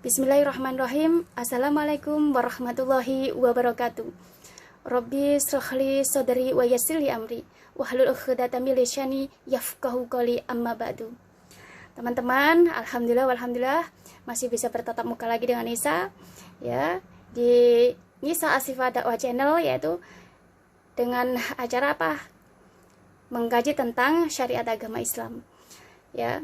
Bismillahirrahmanirrahim. Assalamualaikum warahmatullahi wabarakatuh. Rabbi shrahli sadri wa yassirli amri wahlul 'uqdatam min lisani yafqahu qawli amma ba'du. Teman-teman, alhamdulillah masih bisa bertatap muka lagi dengan Nisa ya di Nisa Asifah Dakwah Channel, yaitu dengan acara apa? Mengkaji tentang syariat agama Islam. Ya.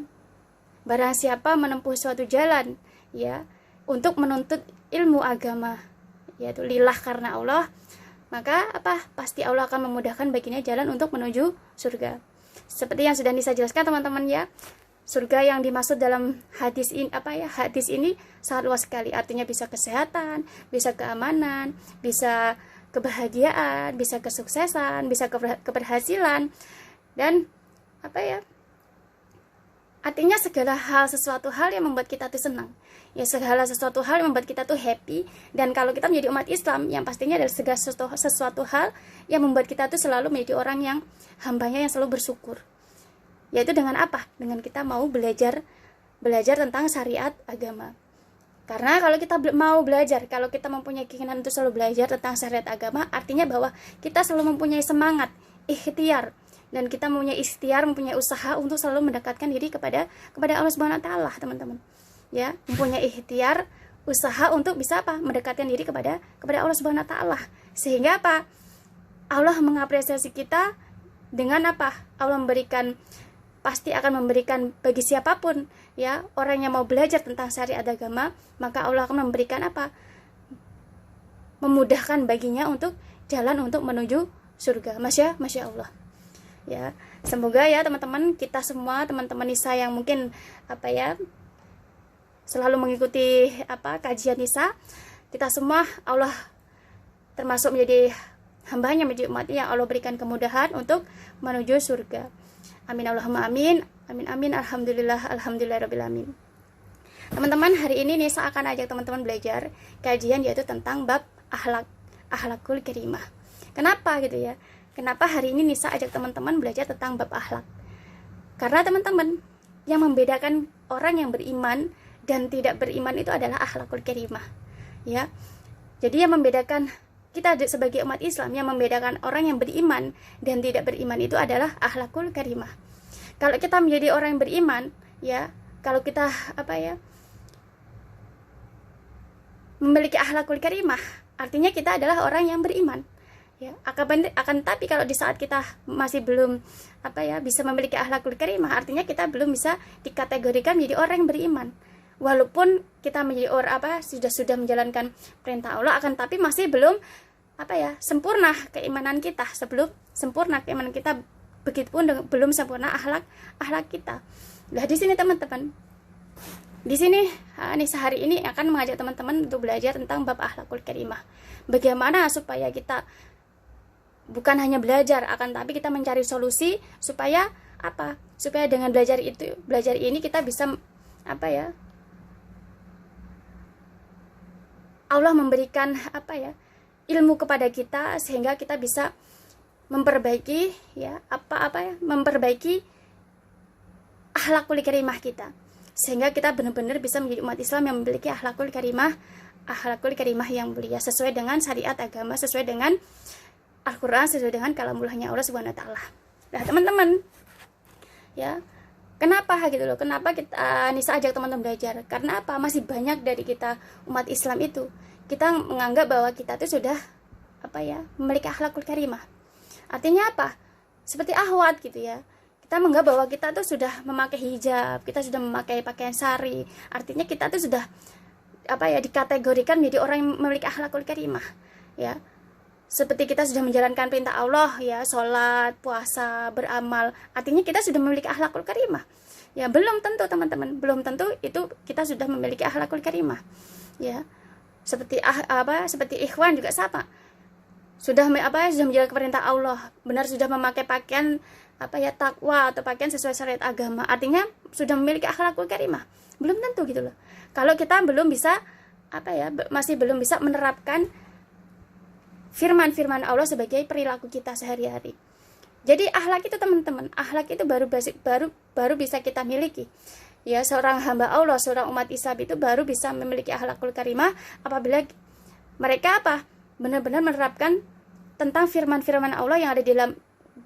Barang siapa menempuh suatu jalan ya untuk menuntut ilmu agama, yaitu lillah karena Allah, maka pasti Allah akan memudahkan baginya jalan untuk menuju surga. Seperti yang sudah Nisa jelaskan teman-teman ya, surga yang dimaksud dalam hadis ini hadis ini sangat luas sekali, artinya bisa kesehatan, bisa keamanan, bisa kebahagiaan, bisa kesuksesan, bisa keberhasilan, dan artinya segala hal, sesuatu hal yang membuat kita tuh senang. Ya, segala sesuatu hal yang membuat kita tuh happy. Dan kalau kita menjadi umat Islam, yang pastinya adalah segala sesuatu hal yang membuat kita tuh selalu menjadi orang yang hambanya yang selalu bersyukur. Yaitu dengan apa? Dengan kita mau belajar tentang syariat agama. Karena kalau kita mau belajar, kalau kita mempunyai keinginan untuk selalu belajar tentang syariat agama, artinya bahwa kita selalu mempunyai semangat, ikhtiar, dan kita mempunyai ikhtiar, mempunyai usaha untuk selalu mendekatkan diri kepada Allah Subhanahu wa taala, teman-teman. Ya, mempunyai ikhtiar, usaha untuk bisa mendekatkan diri kepada Allah Subhanahu wa taala. Sehingga Allah mengapresiasi kita dengan Allah pasti akan memberikan bagi siapapun ya, orang yang mau belajar tentang syariat agama, maka Allah akan memberikan memudahkan baginya untuk jalan untuk menuju surga. Masya Allah. Ya, semoga ya teman-teman, kita semua teman-teman Nisa yang mungkin selalu mengikuti kajian Nisa, kita semua Allah termasuk menjadi hambanya, menjadi umatnya yang Allah berikan kemudahan untuk menuju surga. Amin Allahumma amin. Amin amin. Alhamdulillah rabbil alamin. Teman-teman, hari ini Nisa akan ajak teman-teman belajar kajian yaitu tentang bab akhlakul karimah. Kenapa gitu ya? Kenapa hari ini Nisa ajak teman-teman belajar tentang bab akhlak? Karena teman-teman, yang membedakan orang yang beriman dan tidak beriman itu adalah akhlakul karimah. Ya. Jadi yang membedakan kita sebagai umat Islam, yang membedakan orang yang beriman dan tidak beriman itu adalah akhlakul karimah. Kalau kita menjadi orang yang beriman, ya, kalau kita memiliki akhlakul karimah, artinya kita adalah orang yang beriman. Ya, akan tapi kalau di saat kita masih belum bisa memiliki akhlakul karimah, artinya kita belum bisa dikategorikan menjadi orang yang beriman. Walaupun kita menjadi orang sudah menjalankan perintah Allah, akan tapi masih belum sempurna keimanan kita. Sebelum sempurna keimanan kita, begitupun belum sempurna akhlak kita. Nah, di sini teman-teman, di sini Nisa hari ini akan mengajak teman-teman untuk belajar tentang bab akhlakul karimah. Bagaimana supaya kita bukan hanya belajar, akan tapi kita mencari solusi supaya supaya dengan belajar ini kita bisa Allah memberikan ilmu kepada kita, sehingga kita bisa memperbaiki memperbaiki akhlakul karimah kita, sehingga kita benar-benar bisa menjadi umat Islam yang memiliki akhlakul karimah yang mulia, sesuai dengan syariat agama, sesuai dengan Al-Quran, sesuai dengan kalamullahnya Allah Subhanahu wa taala. Nah, teman-teman, ya, kenapa gitu loh? Kenapa kita Nisa ajak teman-teman belajar? Karena masih banyak dari kita umat Islam itu, kita menganggap bahwa kita itu sudah memiliki akhlakul karimah. Artinya seperti ahwat gitu ya. Kita menganggap bahwa kita tuh sudah memakai hijab, kita sudah memakai pakaian syari. Artinya kita tuh sudah dikategorikan menjadi orang yang memiliki akhlakul karimah. Ya. Seperti kita sudah menjalankan perintah Allah ya, sholat, puasa, beramal, artinya kita sudah memiliki akhlakul karimah. Ya, belum tentu teman-teman, belum tentu itu kita sudah memiliki akhlakul karimah. Ya. Seperti seperti ikhwan juga sama. Sudah menjalankan perintah Allah, benar sudah memakai pakaian takwa atau pakaian sesuai syariat agama, artinya sudah memiliki akhlakul karimah. Belum tentu gitu loh. Kalau kita belum bisa masih belum bisa menerapkan firman-firman Allah sebagai perilaku kita sehari-hari. Jadi akhlak itu teman-teman, akhlak itu baru bisa kita miliki. ya seorang hamba Allah, seorang umat Islam itu baru bisa memiliki akhlakul karimah apabila mereka benar-benar menerapkan tentang firman-firman Allah yang ada di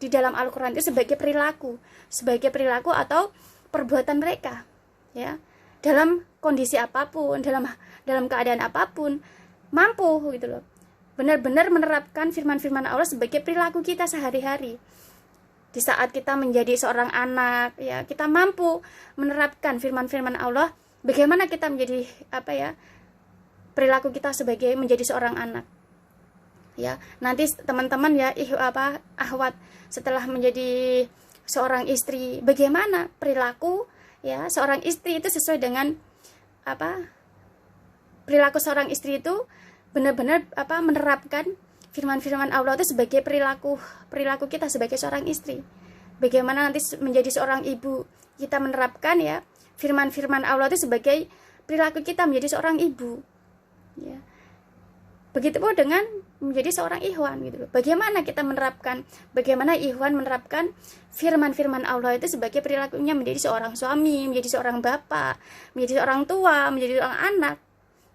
dalam Al-Quran itu sebagai perilaku atau perbuatan mereka, ya, dalam kondisi apapun, dalam keadaan apapun, mampu gitu loh, benar-benar menerapkan firman-firman Allah sebagai perilaku kita sehari-hari. Di saat kita menjadi seorang anak, ya, kita mampu menerapkan firman-firman Allah, bagaimana kita menjadi perilaku kita sebagai menjadi seorang anak. Ya, nanti teman-teman ya, ahwat, setelah menjadi seorang istri, bagaimana perilaku ya seorang istri itu sesuai dengan perilaku seorang istri itu benar-benar menerapkan firman-firman Allah itu sebagai perilaku kita sebagai seorang istri. Bagaimana nanti menjadi seorang ibu, kita menerapkan ya firman-firman Allah itu sebagai perilaku kita menjadi seorang ibu, ya. Begitupun dengan menjadi seorang ikhwan gitu. Bagaimana ikhwan menerapkan firman-firman Allah itu sebagai perilakunya menjadi seorang suami, menjadi seorang bapak, menjadi seorang tua, menjadi seorang anak,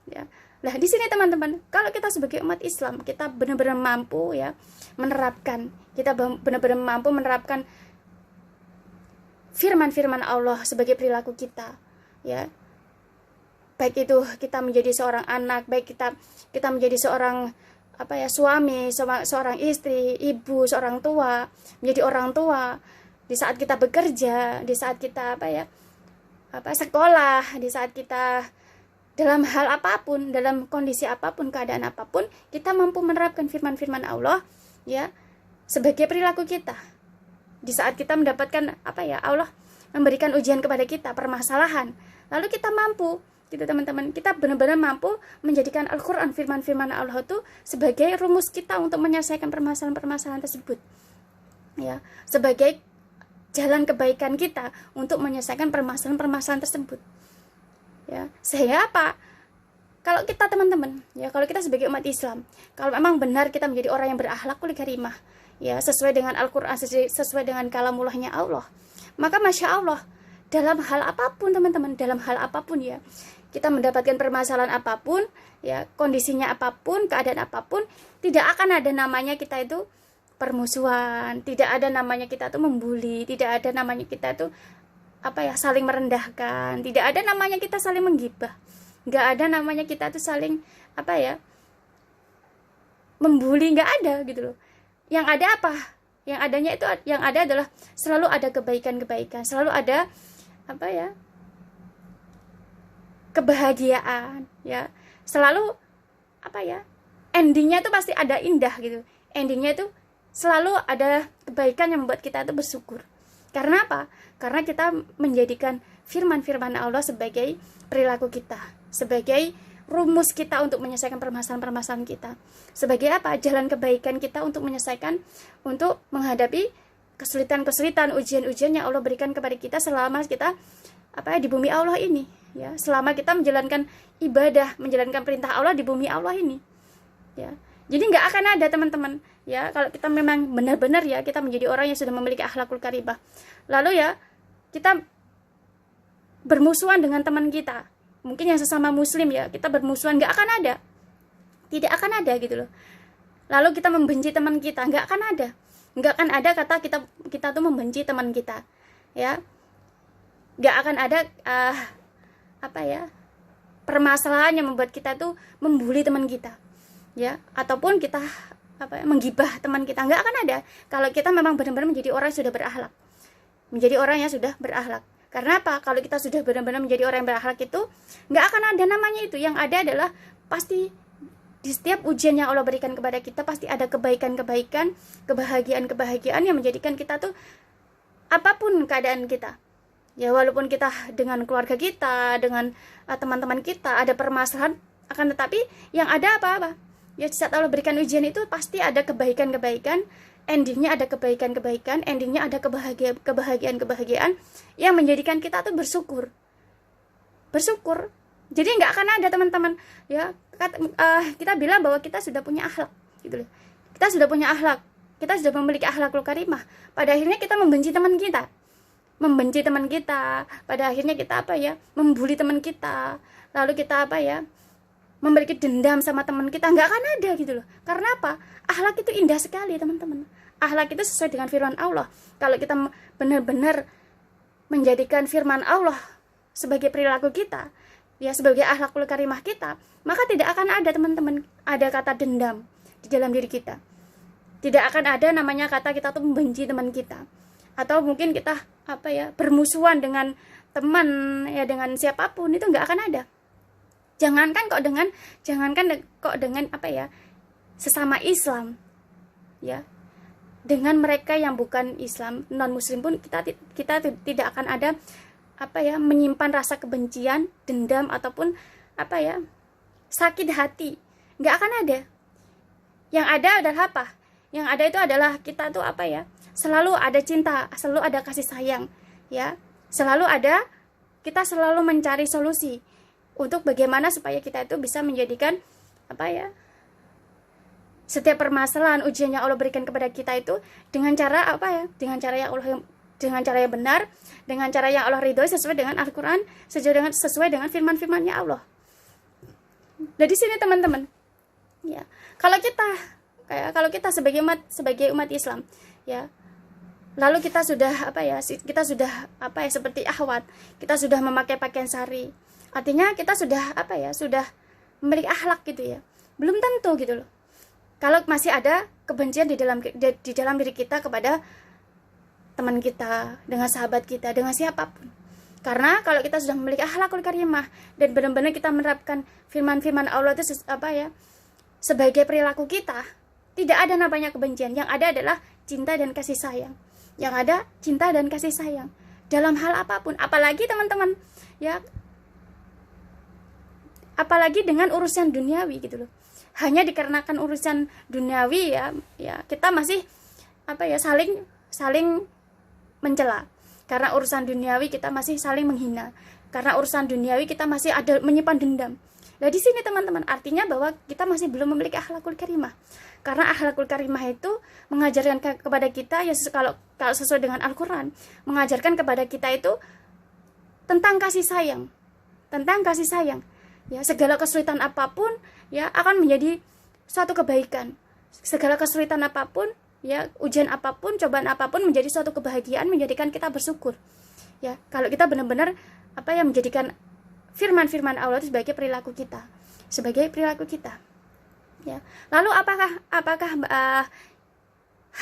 ya. Nah, di sini teman-teman, kalau kita sebagai umat Islam, kita benar-benar mampu ya menerapkan firman-firman Allah sebagai perilaku kita, ya. Baik itu kita menjadi seorang anak, baik kita menjadi seorang suami, seorang istri, ibu, seorang tua, menjadi orang tua, di saat kita bekerja, di saat kita sekolah, di saat kita dalam hal apapun, dalam kondisi apapun, keadaan apapun, kita mampu menerapkan firman-firman Allah ya sebagai perilaku kita. Di saat kita mendapatkan Allah memberikan ujian kepada kita, permasalahan, lalu kita mampu gitu teman-teman, kita benar-benar mampu menjadikan Al-Quran, firman-firman Allah itu sebagai rumus kita untuk menyelesaikan permasalahan-permasalahan tersebut, ya, sebagai jalan kebaikan kita untuk menyelesaikan permasalahan-permasalahan tersebut, ya. Sehingga kalau kita teman-teman, ya, kalau kita sebagai umat Islam, kalau memang benar kita menjadi orang yang berakhlakul karimah, ya, sesuai dengan Al-Quran, sesuai dengan kalamullahnya Allah, maka Masya Allah, dalam hal apapun teman-teman, dalam hal apapun ya, kita mendapatkan permasalahan apapun, ya, kondisinya apapun, keadaan apapun, tidak akan ada namanya kita itu permusuhan, tidak ada namanya kita itu membuli, tidak ada namanya kita itu saling merendahkan, tidak ada namanya kita saling menggibah, nggak ada namanya kita itu saling membuli, nggak ada gitu loh. Yang ada yang ada adalah selalu ada kebaikan-kebaikan, selalu ada kebahagiaan, ya, selalu endingnya itu pasti ada indah gitu, endingnya itu selalu ada kebaikan yang membuat kita itu bersyukur. Karena apa? Karena kita menjadikan firman-firman Allah sebagai perilaku kita, sebagai rumus kita untuk menyelesaikan permasalahan-permasalahan kita, sebagai jalan kebaikan kita untuk menghadapi kesulitan-kesulitan, ujian-ujian yang Allah berikan kepada kita selama kita di bumi Allah ini, ya, selama kita menjalankan ibadah, menjalankan perintah Allah di bumi Allah ini, ya. Jadi nggak akan ada teman-teman, ya, kalau kita memang benar-benar ya kita menjadi orang yang sudah memiliki akhlakul karimah, lalu ya kita bermusuhan dengan teman kita, mungkin yang sesama muslim, ya, kita bermusuhan, nggak akan ada, tidak akan ada gitu loh. Lalu kita membenci teman kita, nggak akan ada kata kita tuh membenci teman kita, ya. Nggak akan ada permasalahan yang membuat kita tuh membuli teman kita, ya, ataupun kita menggibah teman kita, nggak akan ada kalau kita memang benar-benar menjadi orang yang sudah berakhlak, menjadi orang yang sudah berakhlak. Karena apa? Kalau kita sudah benar-benar menjadi orang yang berakhlak itu nggak akan ada namanya itu. Yang ada adalah pasti di setiap ujian yang Allah berikan kepada kita pasti ada kebaikan-kebaikan, kebahagiaan-kebahagiaan yang menjadikan kita tuh apapun keadaan kita, ya, walaupun kita dengan keluarga kita, dengan teman-teman kita ada permasalahan, akan tetapi yang ada ya, saat Allah berikan ujian itu pasti ada kebaikan-kebaikan, endingnya ada kebaikan-kebaikan, endingnya ada kebahagiaan-kebahagiaan yang menjadikan kita tuh bersyukur. Jadi nggak akan ada teman-teman, ya, kita bilang bahwa kita sudah punya akhlak gitu loh. Kita sudah punya akhlak, kita sudah memiliki akhlakul karimah, pada akhirnya kita membenci teman kita, membenci teman kita, pada akhirnya kita apa ya, membuli teman kita, lalu kita apa ya, memiliki dendam sama teman kita, nggak akan ada gitu loh. Karena apa? Akhlak itu indah sekali teman-teman. Akhlak itu sesuai dengan firman Allah. Kalau kita benar-benar menjadikan firman Allah sebagai perilaku kita, ya sebagai akhlakul karimah kita, maka tidak akan ada teman-teman ada kata dendam di dalam diri kita. Tidak akan ada namanya kata kita tuh membenci teman kita, atau mungkin kita apa ya, bermusuhan dengan teman ya, dengan siapapun, itu nggak akan ada. Jangankan kok dengan apa ya, sesama Islam ya, dengan mereka yang bukan Islam, non muslim pun kita tidak akan ada apa ya, menyimpan rasa kebencian, dendam, ataupun apa ya, sakit hati. Nggak akan ada. Yang ada adalah apa? Yang ada itu adalah kita tuh apa ya, selalu ada cinta, selalu ada kasih sayang ya, kita selalu mencari solusi untuk bagaimana supaya kita itu bisa menjadikan apa ya, setiap permasalahan ujian yang Allah berikan kepada kita itu dengan cara apa ya, dengan cara yang benar, dengan cara yang Allah ridhoi, sesuai dengan Al-Quran, sesuai dengan firman-firmannya Allah. Dari sini teman-teman ya, kalau kita sebagai umat Islam ya, lalu kita sudah seperti akhwat, kita sudah memakai pakaian syari, artinya kita sudah sudah memiliki akhlak gitu ya. Belum tentu gitu loh, kalau masih ada kebencian di dalam diri kita kepada teman kita, dengan sahabat kita, dengan siapapun. Karena kalau kita sudah memiliki akhlakul karimah dan benar-benar kita menerapkan firman-firman Allah itu sebagai perilaku kita, tidak ada namanya kebencian. Yang ada adalah cinta dan kasih sayang. Yang ada cinta dan kasih sayang dalam hal apapun, apalagi teman-teman ya, apalagi dengan urusan duniawi gitu loh. Hanya dikarenakan urusan duniawi ya kita masih saling mencela. Karena urusan duniawi kita masih saling menghina. Karena urusan duniawi kita masih ada menyimpan dendam. Nah di sini teman-teman, artinya bahwa kita masih belum memiliki akhlakul karimah. Karena akhlakul karimah itu mengajarkan kepada kita ya, kalau sesuai dengan Al-Quran, mengajarkan kepada kita itu tentang kasih sayang. Ya, segala kesulitan apapun ya akan menjadi suatu kebaikan. Segala kesulitan apapun ya, ujian apapun, cobaan apapun menjadi suatu kebahagiaan, menjadikan kita bersyukur. Ya, kalau kita benar-benar menjadikan firman-firman Allah itu sebagai perilaku kita. Ya. Lalu apakah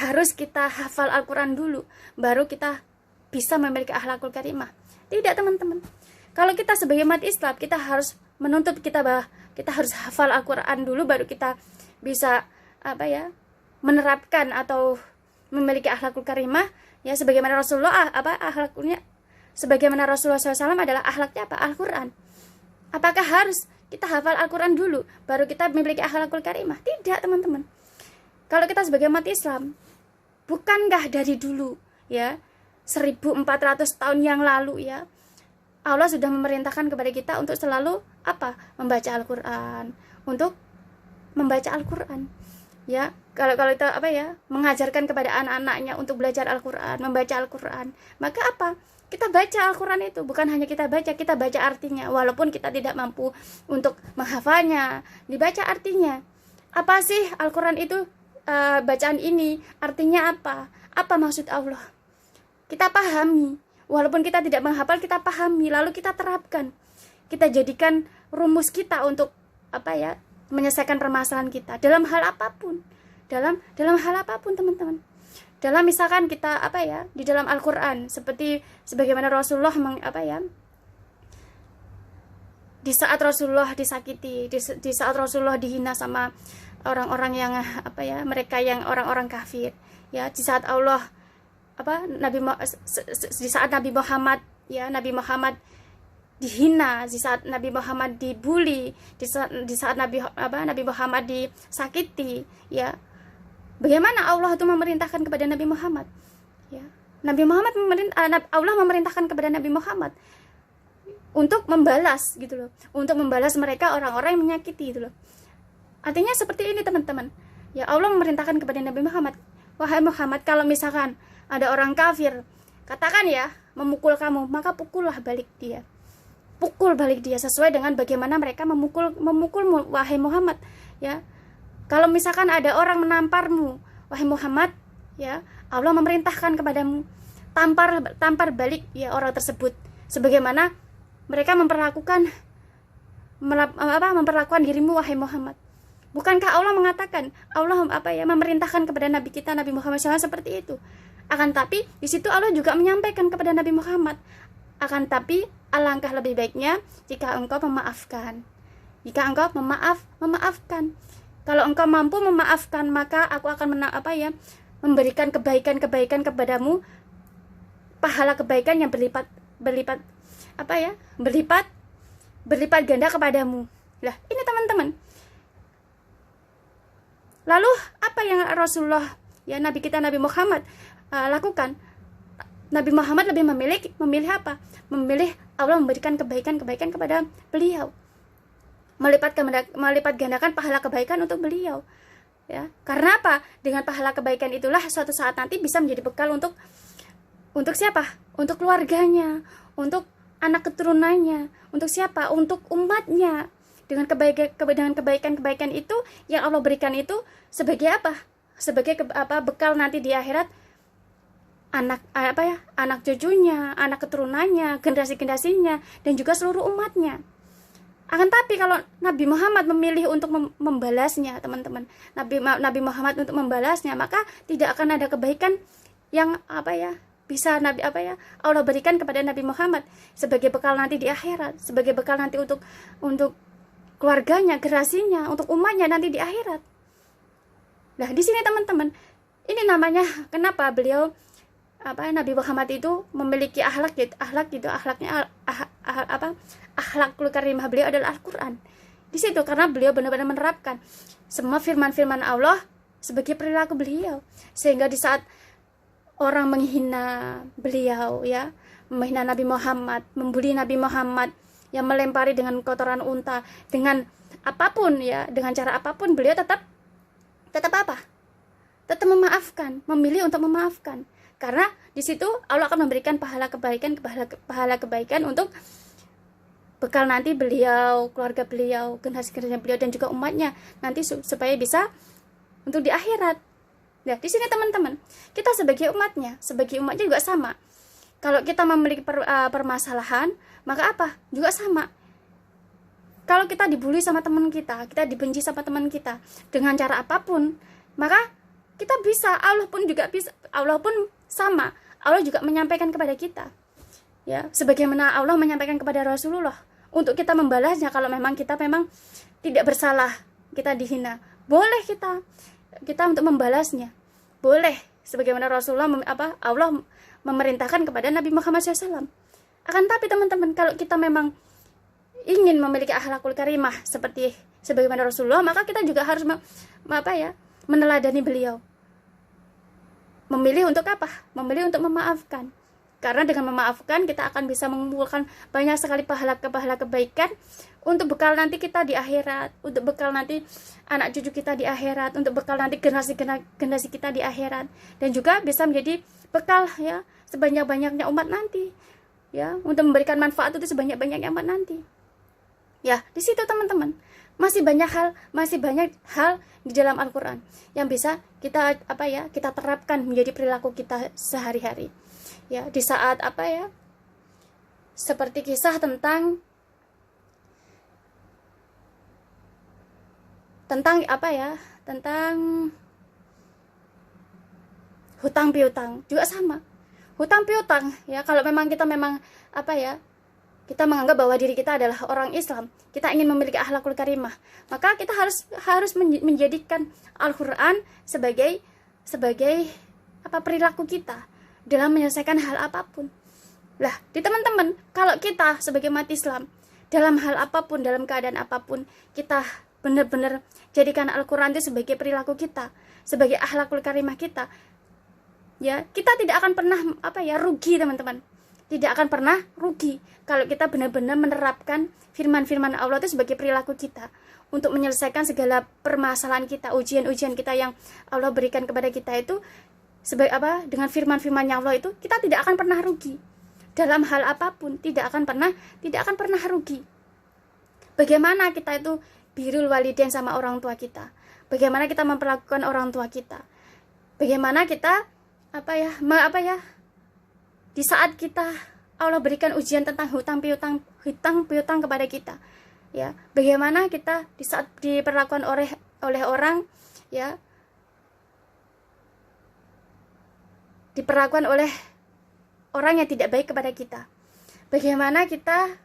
harus kita hafal Al-Quran dulu baru kita bisa memiliki akhlakul karimah? Tidak teman-teman. Kalau kita sebagai umat Islam, kita harus menuntut bahwa kita harus hafal Al-Quran dulu baru kita bisa menerapkan atau memiliki akhlakul karimah ya, sebagaimana Rasulullah sebagaimana Rasulullah SAW adalah akhlaknya Al-Quran. Apakah harus kita hafal Al-Quran dulu baru kita memiliki akhlakul karimah? Tidak teman-teman. Kalau kita sebagai umat Islam, bukankah dari dulu ya, 1400 tahun yang lalu ya, Allah sudah memerintahkan kepada kita untuk selalu membaca Al-Quran, ya. Kalau kita mengajarkan kepada anak-anaknya untuk belajar Al-Quran, membaca Al-Quran, maka kita baca Al-Quran itu bukan hanya kita baca artinya, walaupun kita tidak mampu untuk menghafalnya, dibaca artinya. Apa sih Al-Quran itu, bacaan ini artinya apa maksud Allah, kita pahami. Walaupun kita tidak menghafal, kita pahami, lalu kita terapkan, kita jadikan rumus kita untuk menyelesaikan permasalahan kita dalam hal apapun, dalam hal apapun teman-teman. Dalam misalkan kita di dalam Al-Quran, sebagaimana Rasulullah di saat Rasulullah disakiti, di saat Rasulullah dihina sama orang-orang yang mereka yang orang-orang kafir ya, di saat Allah di saat Nabi Muhammad dihina, di saat Nabi Muhammad dibully, di saat Nabi Muhammad disakiti ya, bagaimana Allah itu memerintahkan kepada Nabi Muhammad ya, Allah memerintahkan kepada Nabi Muhammad untuk membalas gitu loh, untuk membalas mereka orang-orang yang menyakiti gitu loh. Artinya seperti ini teman-teman ya, Allah memerintahkan kepada Nabi Muhammad, wahai Muhammad, kalau misalkan ada orang kafir, katakan ya, memukul kamu, maka pukullah balik dia. Pukul balik dia sesuai dengan bagaimana mereka memukulmu wahai Muhammad, ya. Kalau misalkan ada orang menamparmu wahai Muhammad, ya, Allah memerintahkan kepadamu, tampar balik ya orang tersebut sebagaimana mereka memperlakukan dirimu wahai Muhammad. Bukankah Allah mengatakan, Allah memerintahkan kepada Nabi kita Nabi Muhammad SAW seperti itu? Akan tapi di situ Allah juga menyampaikan kepada Nabi Muhammad, akan tapi alangkah lebih baiknya jika engkau memaafkan. Jika engkau memaafkan. Kalau engkau mampu memaafkan, maka aku akan memberikan kebaikan kepadamu, pahala kebaikan yang berlipat ganda kepadamu. Lah, ini teman-teman. Lalu apa yang Rasulullah, ya Nabi kita Nabi Muhammad lakukan? Nabi Muhammad lebih memilih apa? Memilih Allah memberikan kebaikan kepada beliau. Melipat gandakan pahala kebaikan untuk beliau. Ya, karena apa? Dengan pahala kebaikan itulah suatu saat nanti bisa menjadi bekal untuk siapa? Untuk keluarganya, untuk anak keturunannya, untuk siapa? Untuk umatnya. Dengan kebaikan itu yang Allah berikan itu sebagai apa? Sebagai bekal nanti di akhirat, anak cucunya, anak keturunannya, generasinya, dan juga seluruh umatnya. Akan tapi kalau Nabi Muhammad memilih untuk membalasnya, teman-teman, Nabi Muhammad untuk membalasnya, maka tidak akan ada kebaikan yang bisa Allah berikan kepada Nabi Muhammad sebagai bekal nanti di akhirat, sebagai bekal nanti untuk keluarganya, generasinya, untuk umatnya nanti di akhirat. Nah, di sini teman-teman, ini namanya kenapa beliau Nabi Muhammad itu memiliki akhlaknya akhlakul karimah beliau adalah Al-Qur'an. Di situ karena beliau benar-benar menerapkan semua firman-firman Allah sebagai perilaku beliau, sehingga di saat orang menghina beliau, ya, menghina Nabi Muhammad, membuli Nabi Muhammad, yang melempari dengan kotoran unta, dengan apapun, ya, dengan cara apapun, beliau tetap memaafkan, memilih untuk memaafkan. Karena di situ Allah akan memberikan pahala kebaikan untuk bekal nanti beliau, keluarga beliau, generasi beliau, dan juga umatnya nanti supaya bisa untuk di akhirat. Nah, di sini teman-teman, kita sebagai umatnya juga sama. Kalau kita memiliki permasalahan, maka juga sama. Kalau kita dibully sama teman kita dibenci sama teman kita dengan cara apapun, maka kita bisa, Allah pun sama. Allah juga menyampaikan kepada kita, ya, sebagaimana Allah menyampaikan kepada Rasulullah untuk kita membalasnya. Kalau memang kita tidak bersalah, kita dihina, boleh kita untuk membalasnya, boleh, sebagaimana Rasulullah Allah memerintahkan kepada Nabi Muhammad SAW. Akan tapi teman-teman, kalau kita memang ingin memiliki akhlakul karimah sebagaimana Rasulullah, maka kita juga harus meneladani beliau. Memilih untuk apa? Memilih untuk memaafkan. Karena dengan memaafkan kita akan bisa mengumpulkan banyak sekali pahala kebaikan untuk bekal nanti kita di akhirat, untuk bekal nanti anak cucu kita di akhirat, untuk bekal nanti generasi kita di akhirat, dan juga bisa menjadi bekal, ya, sebanyak-banyaknya umat nanti, ya, untuk memberikan manfaat itu sebanyak-banyaknya umat nanti. Ya, di situ teman-teman, masih banyak hal di dalam Al-Qur'an yang bisa kita kita terapkan menjadi perilaku kita sehari-hari. Ya, di saat seperti kisah tentang hutang piutang juga sama. Hutang piutang, ya, kalau memang kita kita menganggap bahwa diri kita adalah orang Islam, kita ingin memiliki akhlakul karimah, maka kita harus menjadikan Al-Qur'an sebagai perilaku kita dalam menyelesaikan hal apapun. Lah, di teman-teman, kalau kita sebagai umat Islam dalam hal apapun, dalam keadaan apapun, kita benar-benar jadikan Al-Qur'an itu sebagai perilaku kita, sebagai akhlakul karimah kita, ya, kita tidak akan pernah rugi, teman-teman. Tidak akan pernah rugi kalau kita benar-benar menerapkan firman-firman Allah itu sebagai perilaku kita untuk menyelesaikan segala permasalahan kita, ujian-ujian kita yang Allah berikan kepada kita itu dengan firman-firman Allah itu, kita tidak akan pernah rugi. dalam hal apapun tidak akan pernah rugi. Bagaimana kita itu birrul walidain sama orang tua kita, bagaimana kita memperlakukan orang tua kita, bagaimana kita di saat kita Allah berikan ujian tentang hutang piutang kepada kita, ya, bagaimana kita di saat diperlakukan oleh orang, ya, diperlakukan oleh orang yang tidak baik kepada kita, bagaimana kita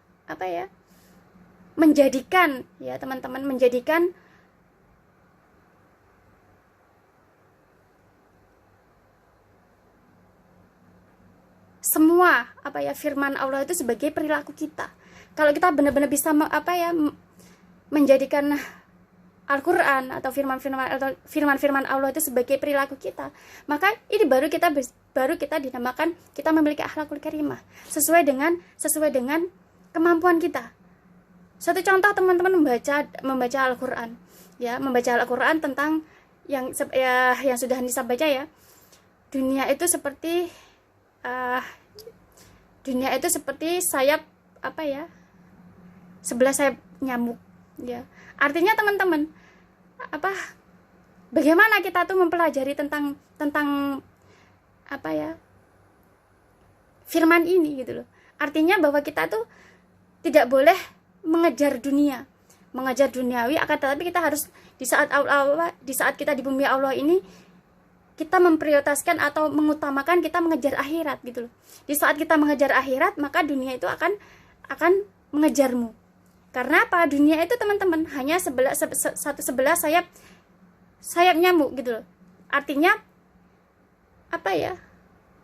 menjadikan, ya teman-teman, menjadikan semua firman Allah itu sebagai perilaku kita. Kalau kita benar-benar bisa menjadikan Al-Quran atau firman-firman Allah itu sebagai perilaku kita, maka ini baru kita dinamakan kita memiliki akhlakul karimah sesuai dengan kemampuan kita. Satu contoh, teman-teman membaca Al-Quran, ya, membaca Al-Quran tentang yang sudah Nisa baca, ya. Dunia itu seperti sayap 11 sayap nyamuk, ya. Artinya teman-teman, bagaimana kita tuh mempelajari tentang firman ini, gitu loh. Artinya bahwa kita tuh tidak boleh mengejar duniawi, akan tetapi kita harus di saat kita di bumi Allah ini, kita memprioritaskan atau mengutamakan kita mengejar akhirat, gitu loh. Di saat kita mengejar akhirat, maka dunia itu akan mengejarmu. Karena apa? Dunia itu teman-teman hanya sebelah sayap nyamuk, gitu loh. Artinya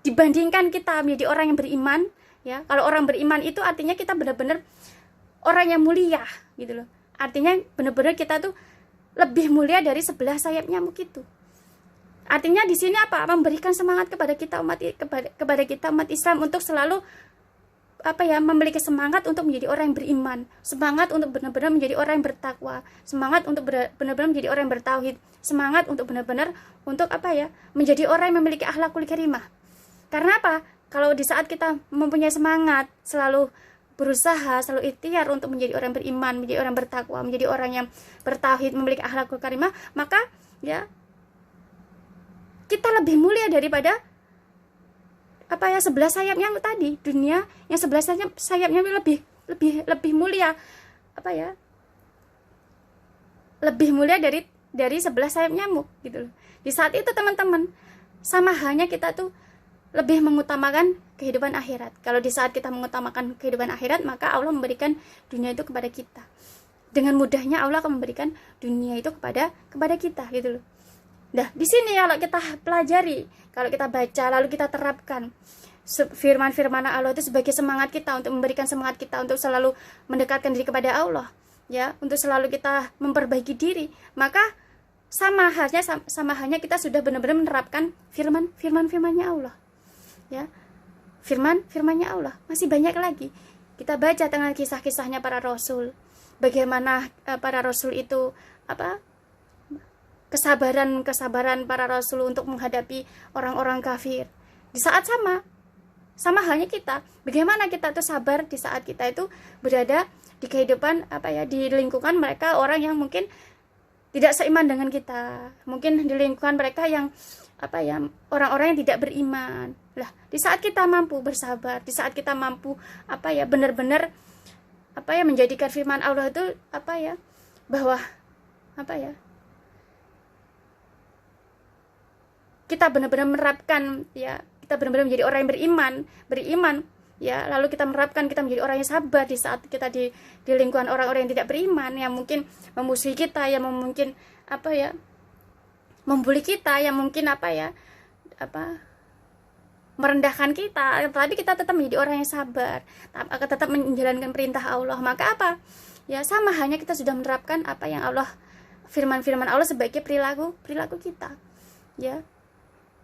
dibandingkan kita menjadi orang yang beriman, ya. Kalau orang beriman itu artinya kita benar-benar orang yang mulia, gitu loh. Artinya benar-benar kita tuh lebih mulia dari sebelah sayap nyamuk itu. Artinya di sini memberikan semangat kepada kita umat Islam untuk selalu memiliki semangat untuk menjadi orang yang beriman, semangat untuk benar-benar menjadi orang yang bertakwa, semangat untuk benar-benar menjadi orang yang bertauhid, semangat untuk benar-benar untuk menjadi orang yang memiliki akhlakul karimah. Karena apa? Kalau di saat kita mempunyai semangat, selalu berusaha, selalu ikhtiar untuk menjadi orang beriman, menjadi orang bertakwa, menjadi orang yang bertauhid, memiliki akhlakul karimah, maka ya kita lebih mulia daripada sebelah sayapnya tadi. Dunia yang sebelah sayapnya lebih mulia, lebih mulia dari sebelah sayap nyamuk, gitu loh. Di saat itu teman-teman, sama halnya kita tuh lebih mengutamakan kehidupan akhirat. Kalau di saat kita mengutamakan kehidupan akhirat, maka Allah memberikan dunia itu kepada kita. Dengan mudahnya Allah akan memberikan dunia itu kepada kita, gitu loh. Nah, di sini kalau kita pelajari, kalau kita baca, lalu kita terapkan firman-firman Allah itu sebagai semangat kita, untuk memberikan semangat kita untuk selalu mendekatkan diri kepada Allah, ya, untuk selalu kita memperbaiki diri, maka sama halnya kita sudah benar-benar menerapkan firman-firmannya Allah, ya. Firman-firmannya Allah masih banyak lagi. Kita baca tentang kisah-kisahnya para rasul, bagaimana para rasul itu kesabaran para rasul untuk menghadapi orang-orang kafir. Di saat sama halnya kita, bagaimana kita tuh sabar di saat kita itu berada di kehidupan di lingkungan mereka, orang yang mungkin tidak seiman dengan kita, mungkin di lingkungan mereka yang orang-orang yang tidak beriman. Lah, di saat kita mampu bersabar, di saat kita mampu benar-benar menjadikan firman Allah itu bahwa kita benar-benar menerapkan, ya, kita benar-benar menjadi orang yang beriman, ya, lalu kita menerapkan, kita menjadi orang yang sabar di saat kita di lingkungan orang-orang yang tidak beriman, yang mungkin memusuhi kita, yang mungkin membuli kita, yang mungkin merendahkan kita, tapi kita tetap menjadi orang yang sabar, tetap menjalankan perintah Allah. Maka ya, sama halnya kita sudah menerapkan yang Allah, firman-firman Allah sebagai perilaku kita, ya.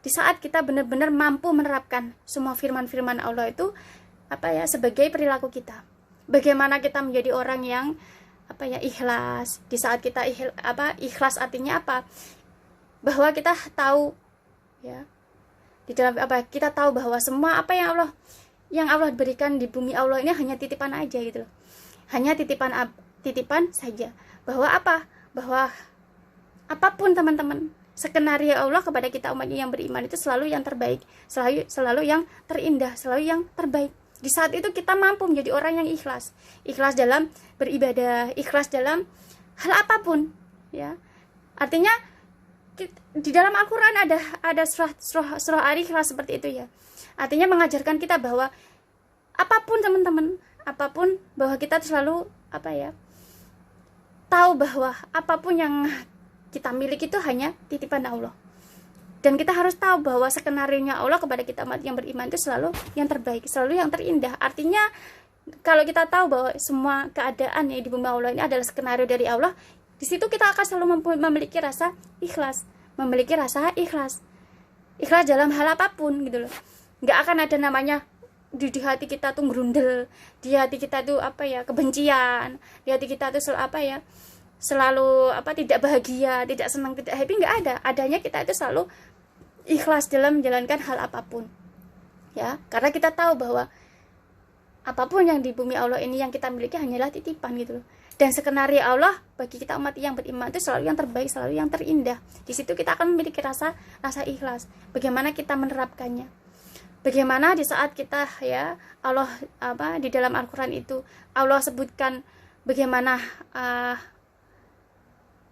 Di saat kita benar-benar mampu menerapkan semua firman-firman Allah itu sebagai perilaku kita, bagaimana kita menjadi orang yang ikhlas. Di saat kita ikhlas artinya bahwa kita tahu, ya, di dalam kita tahu bahwa semua yang Allah yang Allah berikan di bumi Allah ini hanya titipan aja gitu loh. Hanya titipan saja. Bahwa apa? Bahwa apapun teman-teman, skenario Allah kepada kita umatnya yang beriman itu selalu yang terbaik, selalu yang terindah, selalu yang terbaik. Di saat itu kita mampu menjadi orang yang ikhlas dalam beribadah, ikhlas dalam hal apapun, ya. Artinya di dalam Al-Qur'an ada surah Al-Ikhlas seperti itu ya. Artinya mengajarkan kita bahwa apapun teman-teman, apapun, bahwa kita selalu tahu bahwa apapun yang kita miliki itu hanya titipan Allah. Dan kita harus tahu bahwa skenario-nya Allah kepada kita umat yang beriman itu selalu yang terbaik, selalu yang terindah. Artinya kalau kita tahu bahwa semua keadaan yang di bumi Allah ini adalah skenario dari Allah, di situ kita akan selalu memiliki rasa ikhlas, ikhlas dalam hal apapun gitu loh. Nggak akan ada namanya di hati kita tuh gerundel, di hati kita tuh kebencian, di hati kita tuh selalu tidak bahagia, tidak senang, tidak happy. Nggak ada. Adanya kita itu selalu ikhlas dalam menjalankan hal apapun, ya. Karena kita tahu bahwa apapun yang di bumi Allah ini yang kita miliki hanyalah titipan gitu loh. Dan skenario Allah bagi kita umat yang beriman itu selalu yang terbaik, selalu yang terindah. Di situ kita akan memiliki rasa ikhlas. Bagaimana kita menerapkannya? Bagaimana di saat kita Allah di dalam Al-Qur'an itu Allah sebutkan bagaimana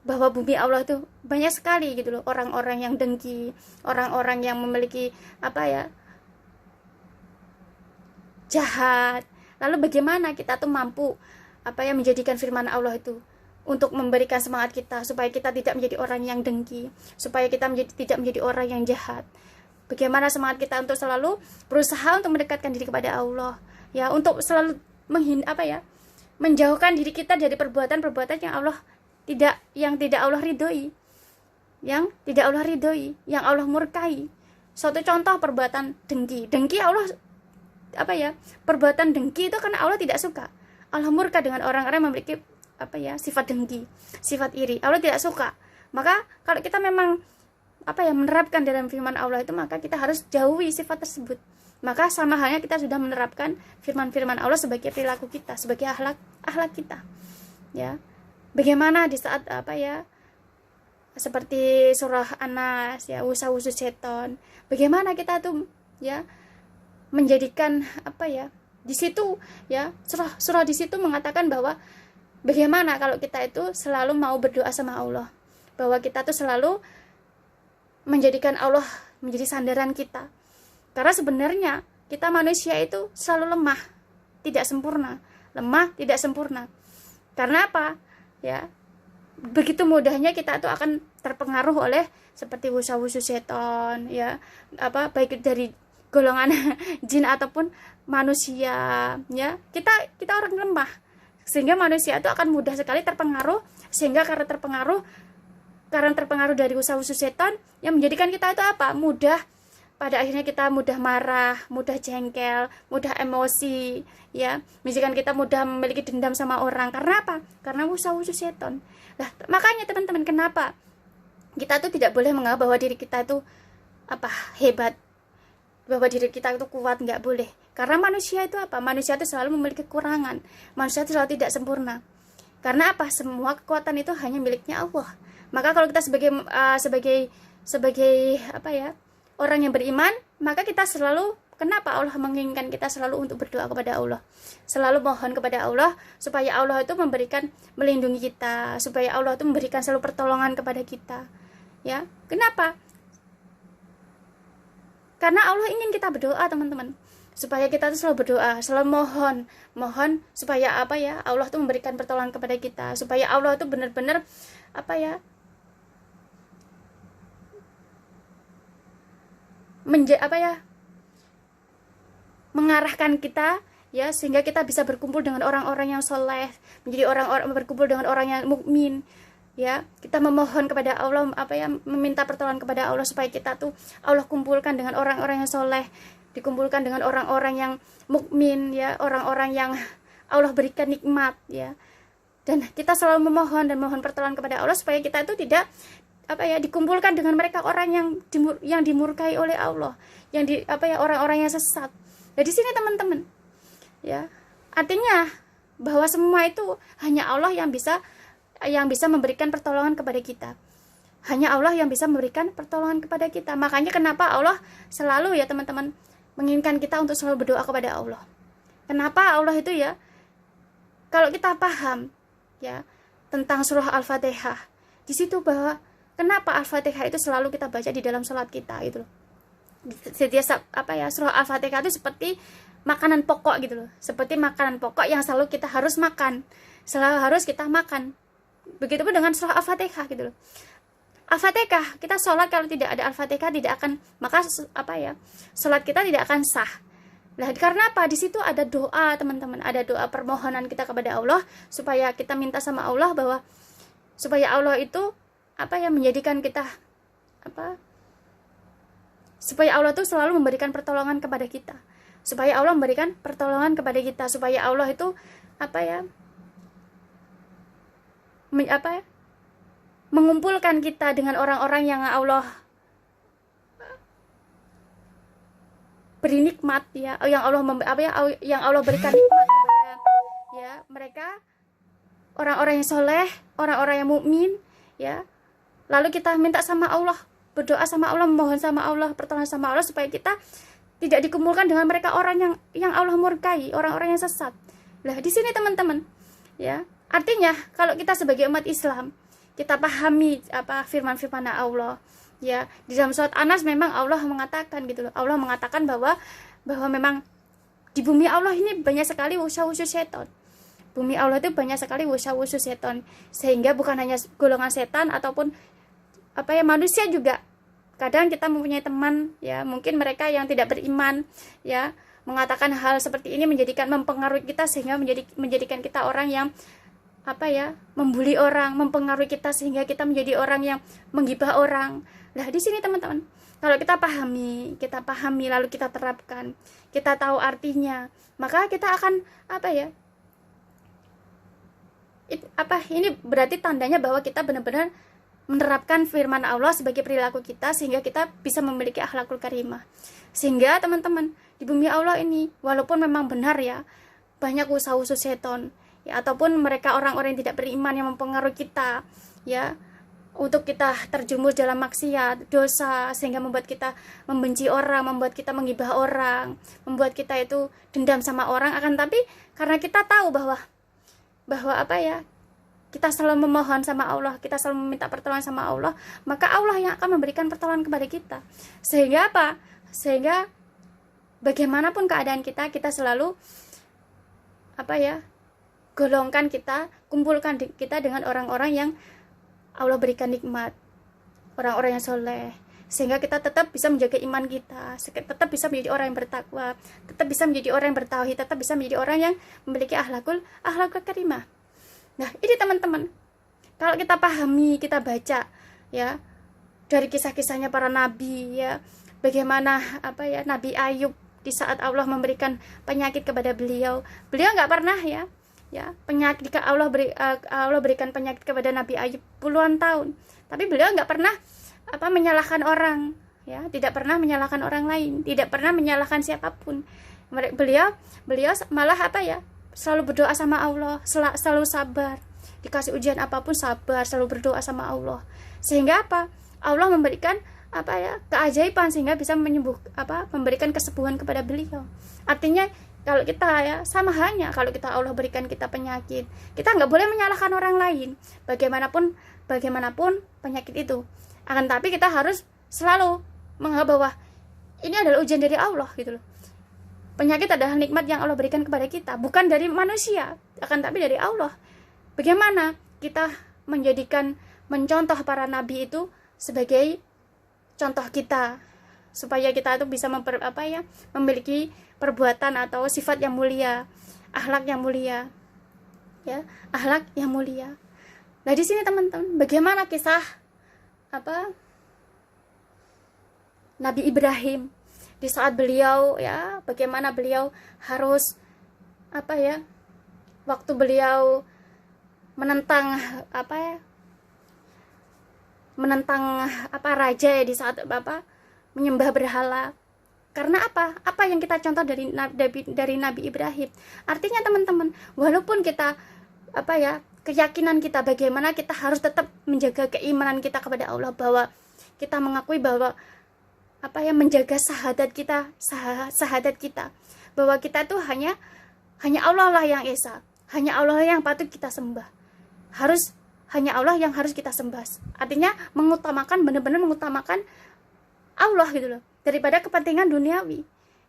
bahwa bumi Allah itu banyak sekali gitu loh orang-orang yang dengki, orang-orang yang memiliki jahat. Lalu bagaimana kita tuh mampu menjadikan firman Allah itu untuk memberikan semangat kita supaya kita tidak menjadi orang yang dengki, supaya kita tidak menjadi orang yang jahat. Bagaimana semangat kita untuk selalu berusaha untuk mendekatkan diri kepada Allah, ya, untuk selalu menjauhkan diri kita dari perbuatan-perbuatan yang tidak Allah ridhoi, yang Allah murkai. Suatu contoh perbuatan dengki Allah perbuatan dengki itu karena Allah tidak suka. Allah murka dengan orang-orang yang memiliki sifat dengki, sifat iri. Allah tidak suka. Maka kalau kita memang menerapkan dalam firman Allah itu, maka kita harus jauhi sifat tersebut. Maka sama halnya kita sudah menerapkan firman-firman Allah sebagai perilaku kita, sebagai akhlak kita, ya. Bagaimana di saat seperti surah An-Nas, ya, wusa-wusu seton, bagaimana kita tuh menjadikan di situ, ya, surah di situ mengatakan bahwa bagaimana kalau kita itu selalu mau berdoa sama Allah, bahwa kita tuh selalu menjadikan Allah menjadi sandaran kita. Karena sebenarnya kita manusia itu selalu lemah, tidak sempurna. Karena apa? Ya, begitu mudahnya kita itu akan terpengaruh oleh seperti wusa-wusu seton, ya, baik dari golongan jin ataupun manusia, ya. Kita orang lemah, sehingga manusia itu akan mudah sekali terpengaruh, sehingga karena terpengaruh dari wusa-wusu seton yang menjadikan kita itu mudah, pada akhirnya kita mudah marah, mudah jengkel, mudah emosi, ya, menjadikan kita mudah memiliki dendam sama orang. Karena apa? Karena wusa-wusu seton. Nah, makanya teman-teman, kenapa kita tuh tidak boleh menganggap bahwa diri kita itu hebat, bahwa diri kita itu kuat, nggak boleh. Karena manusia itu manusia itu selalu memiliki kekurangan, manusia itu selalu tidak sempurna. Karena semua kekuatan itu hanya miliknya Allah. Maka kalau kita sebagai orang yang beriman, maka kita selalu, kenapa Allah menginginkan kita selalu untuk berdoa kepada Allah, selalu mohon kepada Allah supaya Allah itu melindungi kita, supaya Allah itu memberikan selalu pertolongan kepada kita, ya. Kenapa? Karena Allah ingin kita berdoa, teman-teman, supaya kita tuh selalu berdoa, selalu mohon supaya Allah tuh memberikan pertolongan kepada kita, supaya Allah tuh benar-benar mengarahkan kita, ya, sehingga kita bisa berkumpul dengan orang-orang yang soleh, menjadi berkumpul dengan orang yang mukmin, ya. Kita memohon kepada Allah, meminta pertolongan kepada Allah supaya kita tuh Allah kumpulkan dengan orang-orang yang soleh, dikumpulkan dengan orang-orang yang mukmin, ya, orang-orang yang Allah berikan nikmat, ya. Dan kita selalu memohon dan mohon pertolongan kepada Allah supaya kita itu tidak dikumpulkan dengan mereka orang yang dimurkai oleh Allah, yang orang-orang yang sesat. Nah, di sini teman-teman, ya, artinya bahwa semua itu hanya Allah yang bisa memberikan pertolongan kepada kita. Hanya Allah yang bisa memberikan pertolongan kepada kita. Makanya kenapa Allah selalu, ya teman-teman, menginginkan kita untuk selalu berdoa kepada Allah. Kenapa Allah itu, ya, kalau kita paham, ya, tentang surah Al-Fatihah, di situ bahwa kenapa Al-Fatihah itu selalu kita baca di dalam sholat kita gitu loh. Setiap surah Al-Fatihah itu seperti makanan pokok gitu loh, seperti makanan pokok yang selalu kita harus makan, selalu harus kita makan. Begitupun dengan surah Al-Fatihah gitu loh. Al-Fatihah, kita sholat kalau tidak ada Al-Fatihah tidak akan, maka sholat kita tidak akan sah. Nah, karena apa? Di situ ada doa, teman-teman, ada doa permohonan kita kepada Allah, supaya kita minta sama Allah bahwa supaya Allah itu menjadikan kita supaya Allah itu selalu memberikan pertolongan kepada kita. Supaya Allah memberikan pertolongan kepada kita, supaya Allah itu mengumpulkan kita dengan orang-orang yang Allah beri nikmat, ya, yang Allah berikan nikmat kepada, ya, mereka orang-orang yang soleh, orang-orang yang mukmin, ya. Lalu kita minta sama Allah, berdoa sama Allah, memohon sama Allah, pertolongan sama Allah supaya kita tidak dikumpulkan dengan mereka orang yang Allah murkai, orang-orang yang sesat. Nah, di sini teman-teman, ya, artinya kalau kita sebagai umat Islam, kita pahami firman-firman Allah, ya, di dalam surat Anas memang Allah mengatakan gitu loh. Allah mengatakan bahwa memang di bumi Allah ini banyak sekali wusha-wushu setan. Bumi Allah itu banyak sekali wusha-wushu setan, sehingga bukan hanya golongan setan ataupun manusia juga. Kadang kita mempunyai teman, ya, mungkin mereka yang tidak beriman, ya, mengatakan hal seperti ini mempengaruhi kita, sehingga menjadikan kita orang yang membuli orang, mempengaruhi kita sehingga kita menjadi orang yang menggibah orang. Nah, di sini teman-teman, kalau kita pahami lalu kita terapkan, kita tahu artinya, maka kita akan ini berarti tandanya bahwa kita benar-benar menerapkan firman Allah sebagai perilaku kita, sehingga kita bisa memiliki akhlakul karimah. Sehingga teman-teman, di bumi Allah ini, walaupun memang benar, ya, banyak usaha-usaha seton, ya, ataupun mereka orang-orang yang tidak beriman yang mempengaruhi kita, ya, untuk kita terjumus dalam maksiat, dosa, sehingga membuat kita membenci orang, membuat kita menggibah orang, membuat kita itu dendam sama orang. Akan tapi karena kita tahu bahwa kita selalu memohon sama Allah, kita selalu meminta pertolongan sama Allah, maka Allah yang akan memberikan pertolongan kepada kita. Sehingga Sehingga bagaimanapun keadaan kita selalu golongkan kumpulkan kita dengan orang-orang yang Allah berikan nikmat, orang-orang yang soleh, sehingga kita tetap bisa menjaga iman kita, tetap bisa menjadi orang yang bertakwa, tetap bisa menjadi orang yang bertauhid, tetap bisa menjadi orang yang memiliki akhlakul karimah. Nah, ini teman-teman, kalau kita pahami, kita baca, ya, dari kisah-kisahnya para nabi, ya, bagaimana Nabi Ayub di saat Allah memberikan penyakit kepada beliau nggak pernah, ya, penyakit Allah berikan penyakit kepada Nabi Ayub puluhan tahun, tapi beliau nggak pernah menyalahkan orang, ya, tidak pernah menyalahkan orang lain, tidak pernah menyalahkan siapapun. Beliau malah selalu berdoa sama Allah, selalu sabar, dikasih ujian apapun sabar, selalu berdoa sama Allah, sehingga Allah memberikan keajaiban, sehingga bisa memberikan kesembuhan kepada beliau. Artinya kalau kita, ya, sama halnya kalau Allah berikan kita penyakit, kita nggak boleh menyalahkan orang lain, bagaimanapun penyakit itu. Akan tapi kita harus selalu menganggap bahwa ini adalah ujian dari Allah gitu loh. Penyakit adalah nikmat yang Allah berikan kepada kita, bukan dari manusia, akan tapi dari Allah. Bagaimana kita mencontoh para nabi itu sebagai contoh kita, supaya kita itu bisa memiliki perbuatan atau sifat yang mulia, akhlak yang mulia, ya, akhlak yang mulia. Nah, di sini teman-teman, bagaimana kisah Nabi Ibrahim di saat beliau, ya, bagaimana beliau harus waktu beliau menentang raja, ya, di saat menyembah berhala, Karena apa yang kita contoh dari Nabi Ibrahim. Artinya teman-teman, walaupun kita keyakinan kita bagaimana, kita harus tetap menjaga keimanan kita kepada Allah, bahwa kita mengakui bahwa menjaga syahadat kita, bahwa kita tuh hanya Allah lah yang esa, hanya Allah yang patut kita sembah. Hanya Allah yang harus kita sembah. Artinya benar-benar mengutamakan Allah gitu loh, daripada kepentingan duniawi,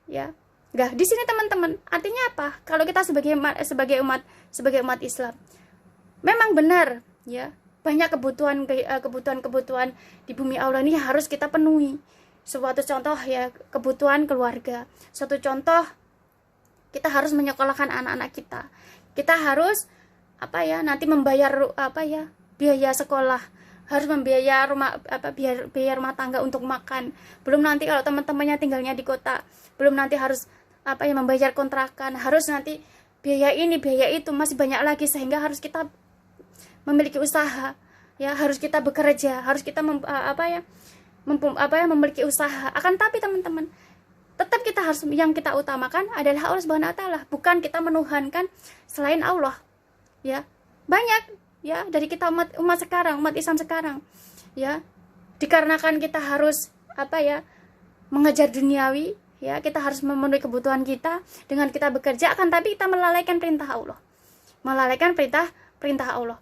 ya. Nah, di sini teman-teman, artinya apa? Kalau kita sebagai umat Islam, memang benar, ya, banyak kebutuhan di bumi Allah ini harus kita penuhi. Suatu contoh ya, kebutuhan keluarga. Suatu contoh, kita harus menyekolahkan anak-anak kita. Kita harus nanti membayar biaya sekolah, harus membiaya biaya rumah tangga untuk makan. Belum nanti kalau teman-temannya tinggalnya di kota, belum nanti harus membayar kontrakan, harus nanti biaya ini, biaya itu, masih banyak lagi, sehingga harus kita memiliki usaha, ya, harus kita bekerja, harus kita memiliki usaha. Akan tapi teman-teman, tetap kita harus, yang kita utamakan adalah Allah Subhanahu wa taala, bukan kita menuhankan selain Allah. Ya, banyak ya dari kita umat Islam sekarang, ya, dikarenakan kita harus mengejar duniawi, ya, kita harus memenuhi kebutuhan kita dengan kita bekerja, akan tapi kita melalaikan perintah Allah.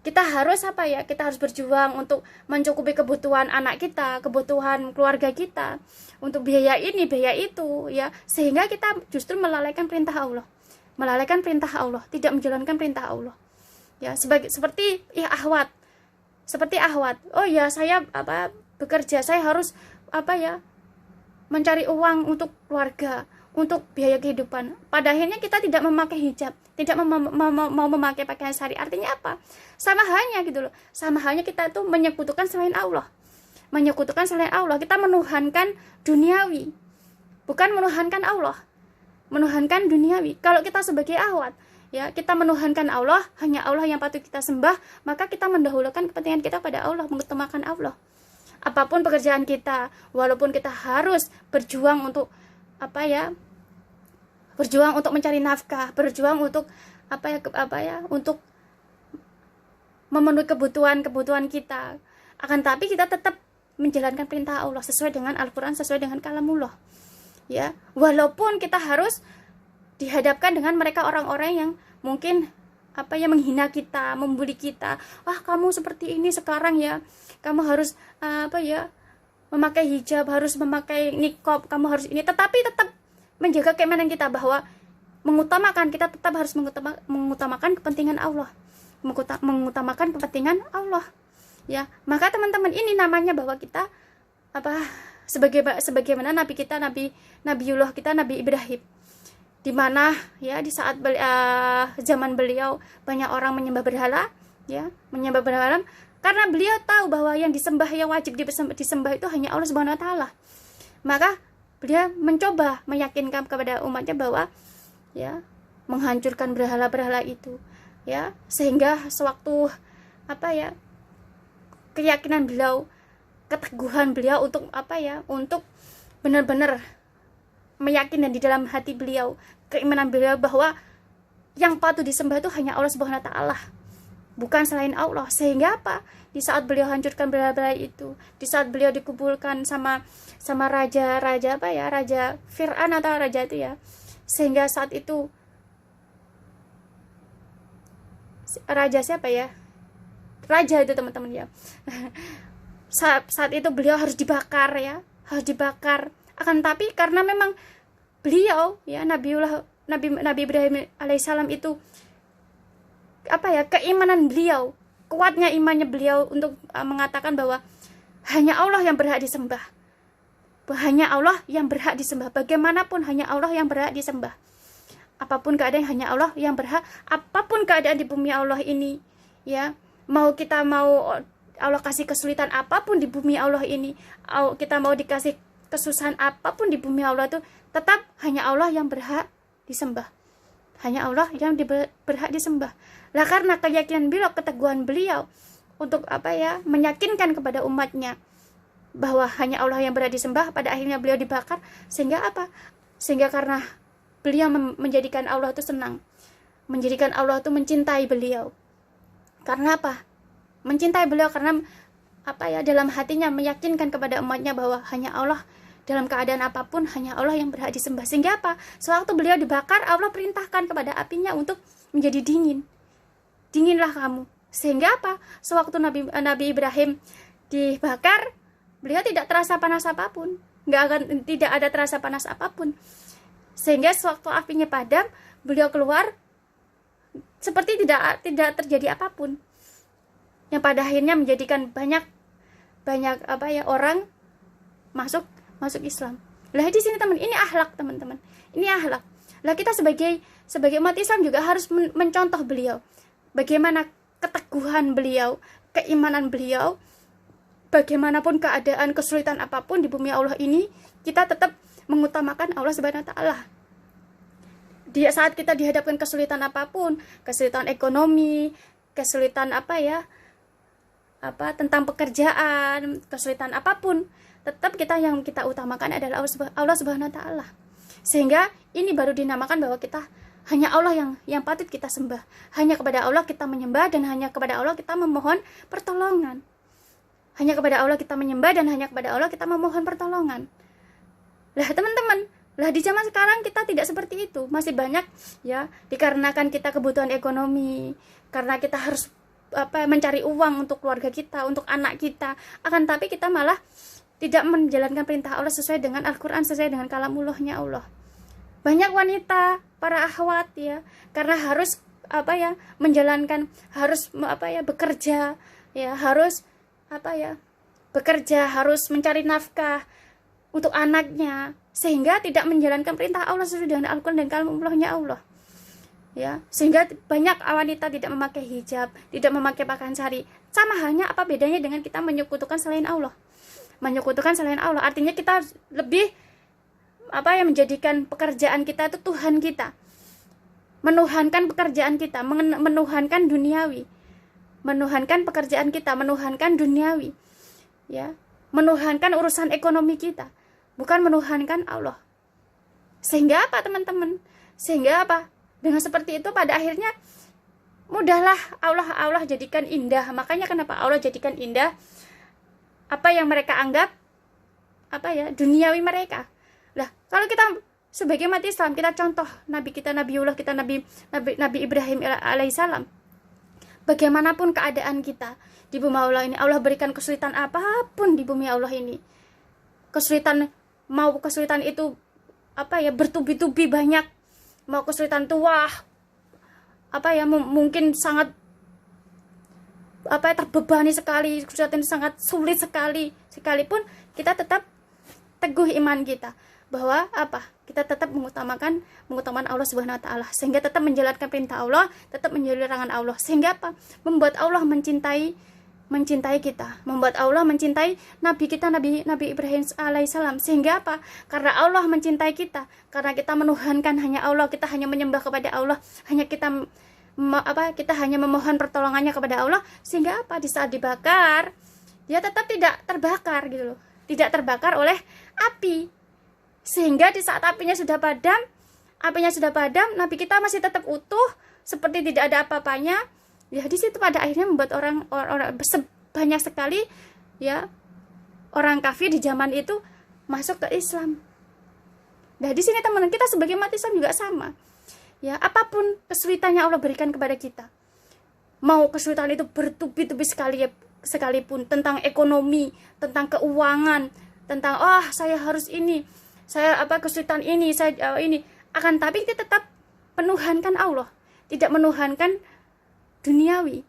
Kita harus kita harus berjuang untuk mencukupi kebutuhan anak kita, kebutuhan keluarga kita, untuk biaya ini, biaya itu, ya, sehingga kita justru melalaikan perintah Allah, tidak menjalankan perintah Allah. Ya, seperti ahwat. Oh ya, saya bekerja, saya harus mencari uang untuk keluarga, untuk biaya kehidupan. Pada akhirnya kita tidak memakai hijab, tidak mau memakai pakaian syari. Artinya apa? Sama halnya kita itu menyekutukan selain Allah. Kita menuhankan duniawi, bukan menuhankan Allah. Menuhankan duniawi. Kalau kita sebagai ahwat, ya, kita menuhankan Allah, hanya Allah yang patut kita sembah, maka kita mendahulukan kepentingan kita pada Allah, mengutamakan Allah. Apapun pekerjaan kita, walaupun kita harus berjuang untuk berjuang untuk mencari nafkah, berjuang untuk untuk memenuhi kebutuhan kita, akan tapi kita tetap menjalankan perintah Allah sesuai dengan Al-Quran, sesuai dengan kalamullah, ya, walaupun kita harus dihadapkan dengan mereka orang-orang yang mungkin menghina kita, membuli kita. Wah, kamu seperti ini sekarang, ya, kamu harus memakai hijab, harus memakai niqab, kamu harus ini. Tetapi tetap menjaga keimanan kita, bahwa kita tetap harus mengutamakan kepentingan Allah, mengutamakan kepentingan Allah, ya. Maka teman-teman, ini namanya bahwa kita sebagaimana Nabiullah kita, Nabi Ibrahim, di mana, ya, di saat zaman beliau banyak orang menyembah berhala, ya, karena beliau tahu bahwa yang disembah, yang wajib disembah itu hanya Allah Subhanahu wa taala. Maka beliau mencoba meyakinkan kepada umatnya bahwa, ya, menghancurkan berhala-berhala itu, ya, sehingga sewaktu keyakinan beliau, keteguhan beliau untuk untuk benar-benar meyakinkan di dalam hati beliau, keimanan beliau bahwa yang patut disembah itu hanya Allah Subhanahu wa taala, bukan selain Allah. Sehingga di saat beliau hancurkan berhala-berhala itu, di saat beliau dikumpulkan sama raja Fir'aun atau raja itu, ya, sehingga saat itu raja siapa, ya, raja itu teman-teman, ya, saat itu beliau harus dibakar, ya, akan tapi karena memang beliau, ya, Nabi Ibrahim alaihissalam itu keimanan beliau, kuatnya imannya beliau untuk mengatakan bahwa hanya Allah yang berhak disembah, bagaimanapun hanya Allah yang berhak disembah, apapun keadaan hanya Allah yang berhak, apapun keadaan di bumi Allah ini, ya, mau Allah kasih kesulitan apapun di bumi Allah ini, kita mau dikasih kesusahan apapun di bumi Allah itu, tetap hanya Allah yang berhak disembah, berhak disembah. Lah, karena keyakinan beliau, keteguhan beliau untuk meyakinkan kepada umatnya bahwa hanya Allah yang berhak disembah, pada akhirnya beliau dibakar. Sehingga apa? Sehingga karena beliau menjadikan Allah itu senang, menjadikan Allah itu mencintai beliau. Karena apa? Mencintai beliau karena apa ya, dalam hatinya meyakinkan kepada umatnya bahwa hanya Allah, dalam keadaan apapun hanya Allah yang berhak disembah. Sehingga apa? Sewaktu beliau dibakar, Allah perintahkan kepada apinya untuk menjadi dingin. Dinginlah kamu. Sehingga apa? Sewaktu Nabi Ibrahim dibakar, beliau tidak terasa panas apapun, tidak ada terasa panas apapun. Sehingga sewaktu apinya padam, beliau keluar seperti tidak terjadi apapun, yang pada akhirnya menjadikan banyak orang masuk Islam. Lah di sini teman, ini akhlak teman-teman, ini akhlak. Lah kita sebagai umat Islam juga harus mencontoh beliau, bagaimana keteguhan beliau, keimanan beliau. Bagaimanapun keadaan, kesulitan apapun di bumi Allah ini, kita tetap mengutamakan Allah Subhanahu wa taala. Di saat kita dihadapkan kesulitan apapun, kesulitan ekonomi, kesulitan tentang pekerjaan, kesulitan apapun, tetap yang kita utamakan adalah Allah Subhanahu wa taala. Sehingga ini baru dinamakan bahwa kita hanya Allah yang patut kita sembah. Hanya kepada Allah kita menyembah, dan hanya kepada Allah kita memohon pertolongan. Hanya kepada Allah kita menyembah, dan hanya kepada Allah kita memohon pertolongan. Lah teman-teman, lah di zaman sekarang kita tidak seperti itu. Masih banyak ya, dikarenakan kita kebutuhan ekonomi, karena kita harus mencari uang untuk keluarga kita, untuk anak kita. Akan tapi kita malah tidak menjalankan perintah Allah sesuai dengan Al-Quran, sesuai dengan kalamullahnya Allah. Banyak wanita, para akhwat ya, karena harus menjalankan, harus bekerja ya, harus bekerja, harus mencari nafkah untuk anaknya, sehingga tidak menjalankan perintah Allah sesuai dengan Al-Quran dan kalamullahnya Allah ya. Sehingga banyak wanita tidak memakai hijab, tidak memakai pakaian syari. Sama halnya, apa bedanya dengan kita menyekutukan selain Allah? Menyekutukan selain Allah artinya kita lebih menjadikan pekerjaan kita itu Tuhan kita, menuhankan pekerjaan kita, menuhankan duniawi, menuhankan pekerjaan kita, menuhankan duniawi ya, menuhankan urusan ekonomi kita, bukan menuhankan Allah. Sehingga apa teman-teman? Sehingga apa? Dengan seperti itu pada akhirnya mudahlah Allah jadikan indah. Makanya kenapa Allah jadikan indah apa yang mereka anggap duniawi mereka. Lah kalau kita sebagai umat Islam, kita contoh Nabi kita, Nabiullah kita, Nabi Ibrahim alaihissalam. Bagaimanapun keadaan kita di bumi Allah ini, Allah berikan kesulitan apapun di bumi Allah ini, kesulitan itu bertubi-tubi banyak, mau kesulitan tua mungkin sangat terbebani sekali, kesulitan sangat sulit sekali, sekalipun kita tetap teguh iman kita bahwa kita tetap mengutamakan Allah Subhanahu wa taala, sehingga tetap menjalankan perintah Allah, tetap menjauhi larangan Allah, sehingga membuat Allah mencintai kita, membuat Allah mencintai Nabi kita, Nabi Ibrahim alaihissalam. Sehingga karena Allah mencintai kita, karena kita menuhankan hanya Allah, kita hanya menyembah kepada Allah, hanya kita hanya memohon pertolongannya kepada Allah, sehingga di saat dibakar dia tetap tidak terbakar gitu loh, tidak terbakar oleh api. Sehingga di saat apinya sudah padam, Nabi kita masih tetap utuh, seperti tidak ada apa-apanya. Ya di situ pada akhirnya membuat orang banyak sekali ya orang kafir di zaman itu masuk ke Islam. Nah di sini teman-teman, kita sebagai umat Islam juga sama. Ya apapun kesulitannya Allah berikan kepada kita, mau kesulitan itu bertubi-tubi sekalipun, tentang ekonomi, tentang keuangan, tentang saya harus ini, saya kesulitan ini, ini, akan tapi kita tetap menuhankan Allah, tidak menuhankan duniawi,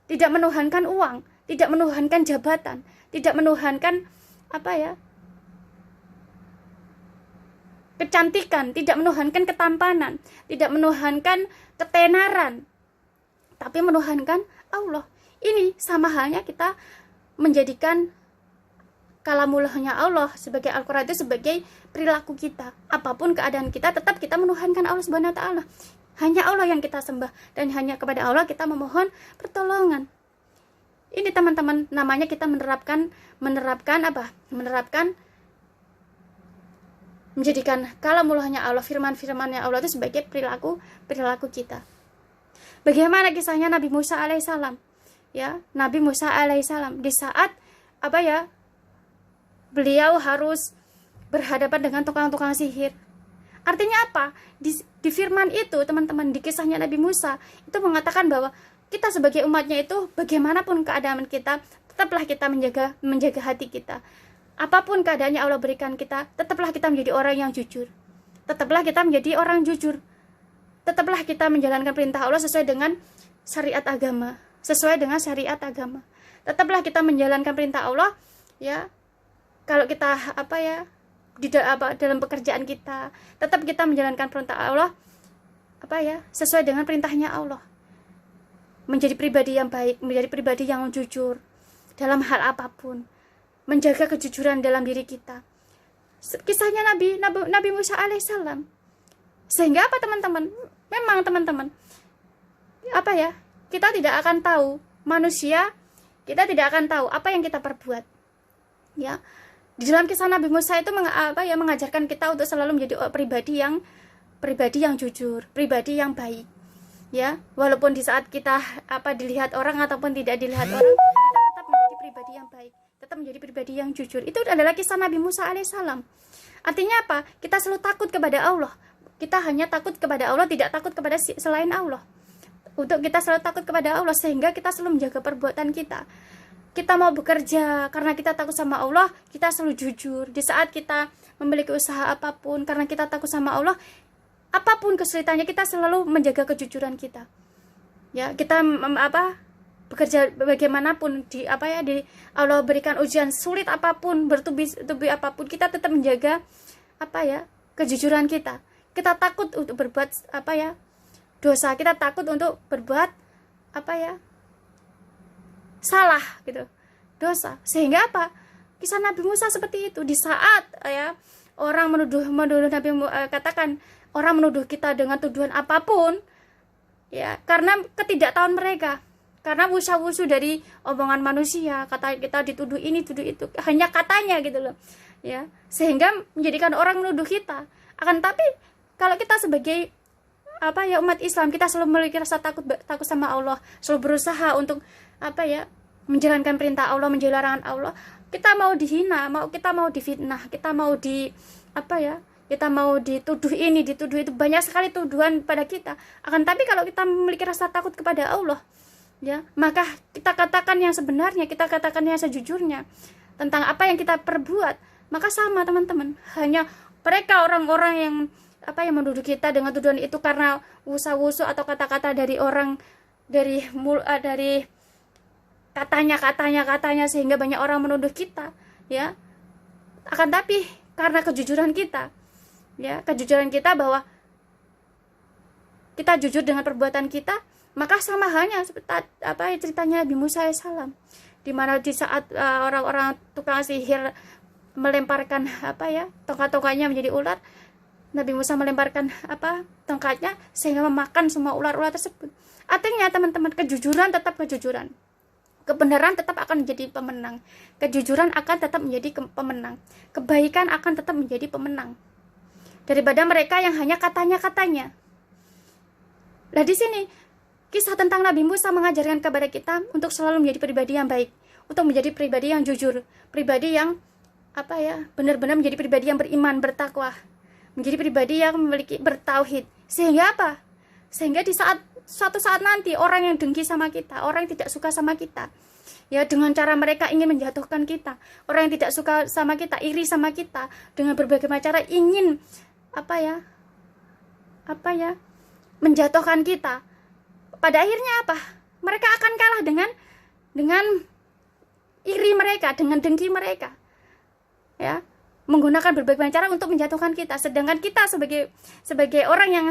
tidak menuhankan uang, tidak menuhankan jabatan, tidak menuhankan kecantikan, tidak menuhankan ketampanan, tidak menuhankan ketenaran, tapi menuhankan Allah. Ini sama halnya kita menjadikan kalamullahnya Allah sebagai Al-Quran itu sebagai perilaku kita. Apapun keadaan kita, tetap kita menuhankan Allah Subhanahu wa taala. Hanya Allah yang kita sembah, dan hanya kepada Allah kita memohon pertolongan. Ini teman-teman, namanya kita menerapkan apa? Menerapkan menjadikan kalamulahnya Allah, firman-firmannya Allah itu sebagai perilaku kita. Bagaimana kisahnya Nabi Musa alaihissalam? Ya, Nabi Musa alaihissalam di saat apa ya? Beliau harus berhadapan dengan tukang-tukang sihir. Artinya apa? Di firman itu, teman-teman, di kisahnya Nabi Musa itu mengatakan bahwa kita sebagai umatnya itu bagaimanapun keadaan kita, tetaplah kita menjaga hati kita. Apapun keadaannya Allah berikan kita, tetaplah kita menjadi orang yang jujur. Tetaplah kita menjadi orang jujur. Tetaplah kita menjalankan perintah Allah sesuai dengan syariat agama. Tetaplah kita menjalankan perintah Allah, ya. Kalau kita dalam pekerjaan kita, tetap kita menjalankan perintah Allah, sesuai dengan perintahnya Allah. Menjadi pribadi yang baik, menjadi pribadi yang jujur dalam hal apapun. Menjaga kejujuran dalam diri kita. Kisahnya Nabi Musa alaihissalam. Sehingga apa teman-teman? Memang teman-teman, kita tidak akan tahu manusia, kita tidak akan tahu apa yang kita perbuat. Ya, di dalam kisah Nabi Musa itu mengajarkan kita untuk selalu menjadi pribadi yang jujur, pribadi yang baik. Ya, walaupun di saat kita dilihat orang ataupun tidak dilihat orang, kita tetap menjadi pribadi yang baik. Tetap menjadi pribadi yang jujur. Itu adalah kisah Nabi Musa alaihissalam. Artinya apa? Kita selalu takut kepada Allah. Kita hanya takut kepada Allah, tidak takut kepada selain Allah. Untuk kita selalu takut kepada Allah, sehingga kita selalu menjaga perbuatan kita. Kita mau bekerja karena kita takut sama Allah, kita selalu jujur. Di saat kita memiliki usaha apapun karena kita takut sama Allah, apapun kesulitannya, kita selalu menjaga kejujuran kita. Ya, kita bekerja bagaimanapun di Allah berikan ujian sulit apapun, bertubi apapun, kita tetap menjaga kejujuran kita. Kita takut untuk berbuat dosa, kita takut untuk berbuat salah gitu, dosa. Sehingga kisah Nabi Musa seperti itu. Di saat orang menuduh Nabi katakan orang menuduh kita dengan tuduhan apapun, ya, karena ketidaktahuan mereka. Karena wusu-wusu dari omongan manusia, kata kita dituduh ini, tuduh itu, hanya katanya gitu loh, ya, sehingga menjadikan orang menuduh kita. Akan tapi kalau kita sebagai umat Islam, kita selalu memiliki rasa takut sama Allah, selalu berusaha untuk menjalankan perintah Allah, menjauhi larangan Allah. Kita mau dihina, kita mau difitnah, kita mau kita mau dituduh ini, dituduh itu, banyak sekali tuduhan pada kita. Akan tapi kalau kita memiliki rasa takut kepada Allah, ya, maka kita katakan yang sebenarnya, kita katakan yang sejujurnya tentang apa yang kita perbuat. Maka sama teman-teman, hanya mereka orang-orang yang menuduh kita dengan tuduhan itu karena wusa-wusu atau kata-kata dari orang, dari katanya sehingga banyak orang menuduh kita, ya. Akan tapi karena kejujuran kita, ya, kejujuran kita bahwa kita jujur dengan perbuatan kita, maka sama halnya seperti ceritanya Nabi Musa alaihissalam, di mana di saat orang-orang tukang sihir melemparkan tongkat-tongkatnya menjadi ular, Nabi Musa melemparkan tongkatnya sehingga memakan semua ular-ular tersebut. Artinya teman-teman, kejujuran tetap kejujuran, kebenaran tetap akan menjadi pemenang, kejujuran akan tetap menjadi pemenang, kebaikan akan tetap menjadi pemenang daripada mereka yang hanya katanya-katanya. Nah, di sini kisah tentang Nabi Musa mengajarkan kepada kita untuk selalu menjadi pribadi yang baik, untuk menjadi pribadi yang jujur, pribadi yang benar-benar menjadi pribadi yang beriman, bertakwa, menjadi pribadi yang memiliki bertauhid. Sehingga sehingga di suatu saat nanti orang yang dengki sama kita, orang yang tidak suka sama kita, ya, dengan cara mereka ingin menjatuhkan kita, orang yang tidak suka sama kita, iri sama kita, dengan berbagai macam cara ingin menjatuhkan kita. Pada akhirnya mereka akan kalah dengan iri mereka, dengan dengki mereka, ya, menggunakan berbagai macam cara untuk menjatuhkan kita. Sedangkan kita sebagai orang yang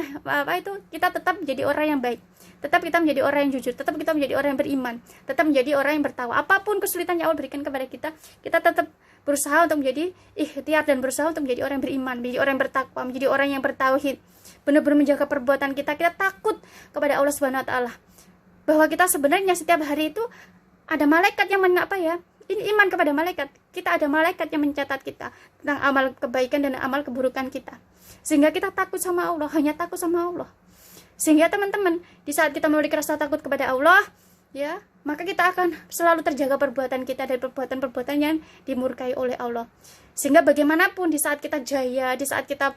kita tetap menjadi orang yang baik, tetap kita menjadi orang yang jujur, tetap kita menjadi orang yang beriman, tetap menjadi orang yang bertakwa. Apapun kesulitan yang Allah berikan kepada kita, kita tetap berusaha untuk menjadi ikhtiar dan berusaha untuk menjadi orang yang beriman, menjadi orang yang bertakwa, menjadi orang yang bertauhid, benar-benar menjaga perbuatan kita. Kita takut kepada Allah Subhanahu wa taala, bahwa kita sebenarnya setiap hari itu ada malaikat yang ini iman kepada malaikat. Kita ada malaikat yang mencatat kita tentang amal kebaikan dan amal keburukan kita, sehingga kita takut sama Allah, hanya takut sama Allah. Sehingga teman-teman, di saat kita memiliki rasa takut kepada Allah, ya, maka kita akan selalu terjaga perbuatan kita dari perbuatan-perbuatan yang dimurkai oleh Allah. Sehingga bagaimanapun di saat kita jaya, di saat kita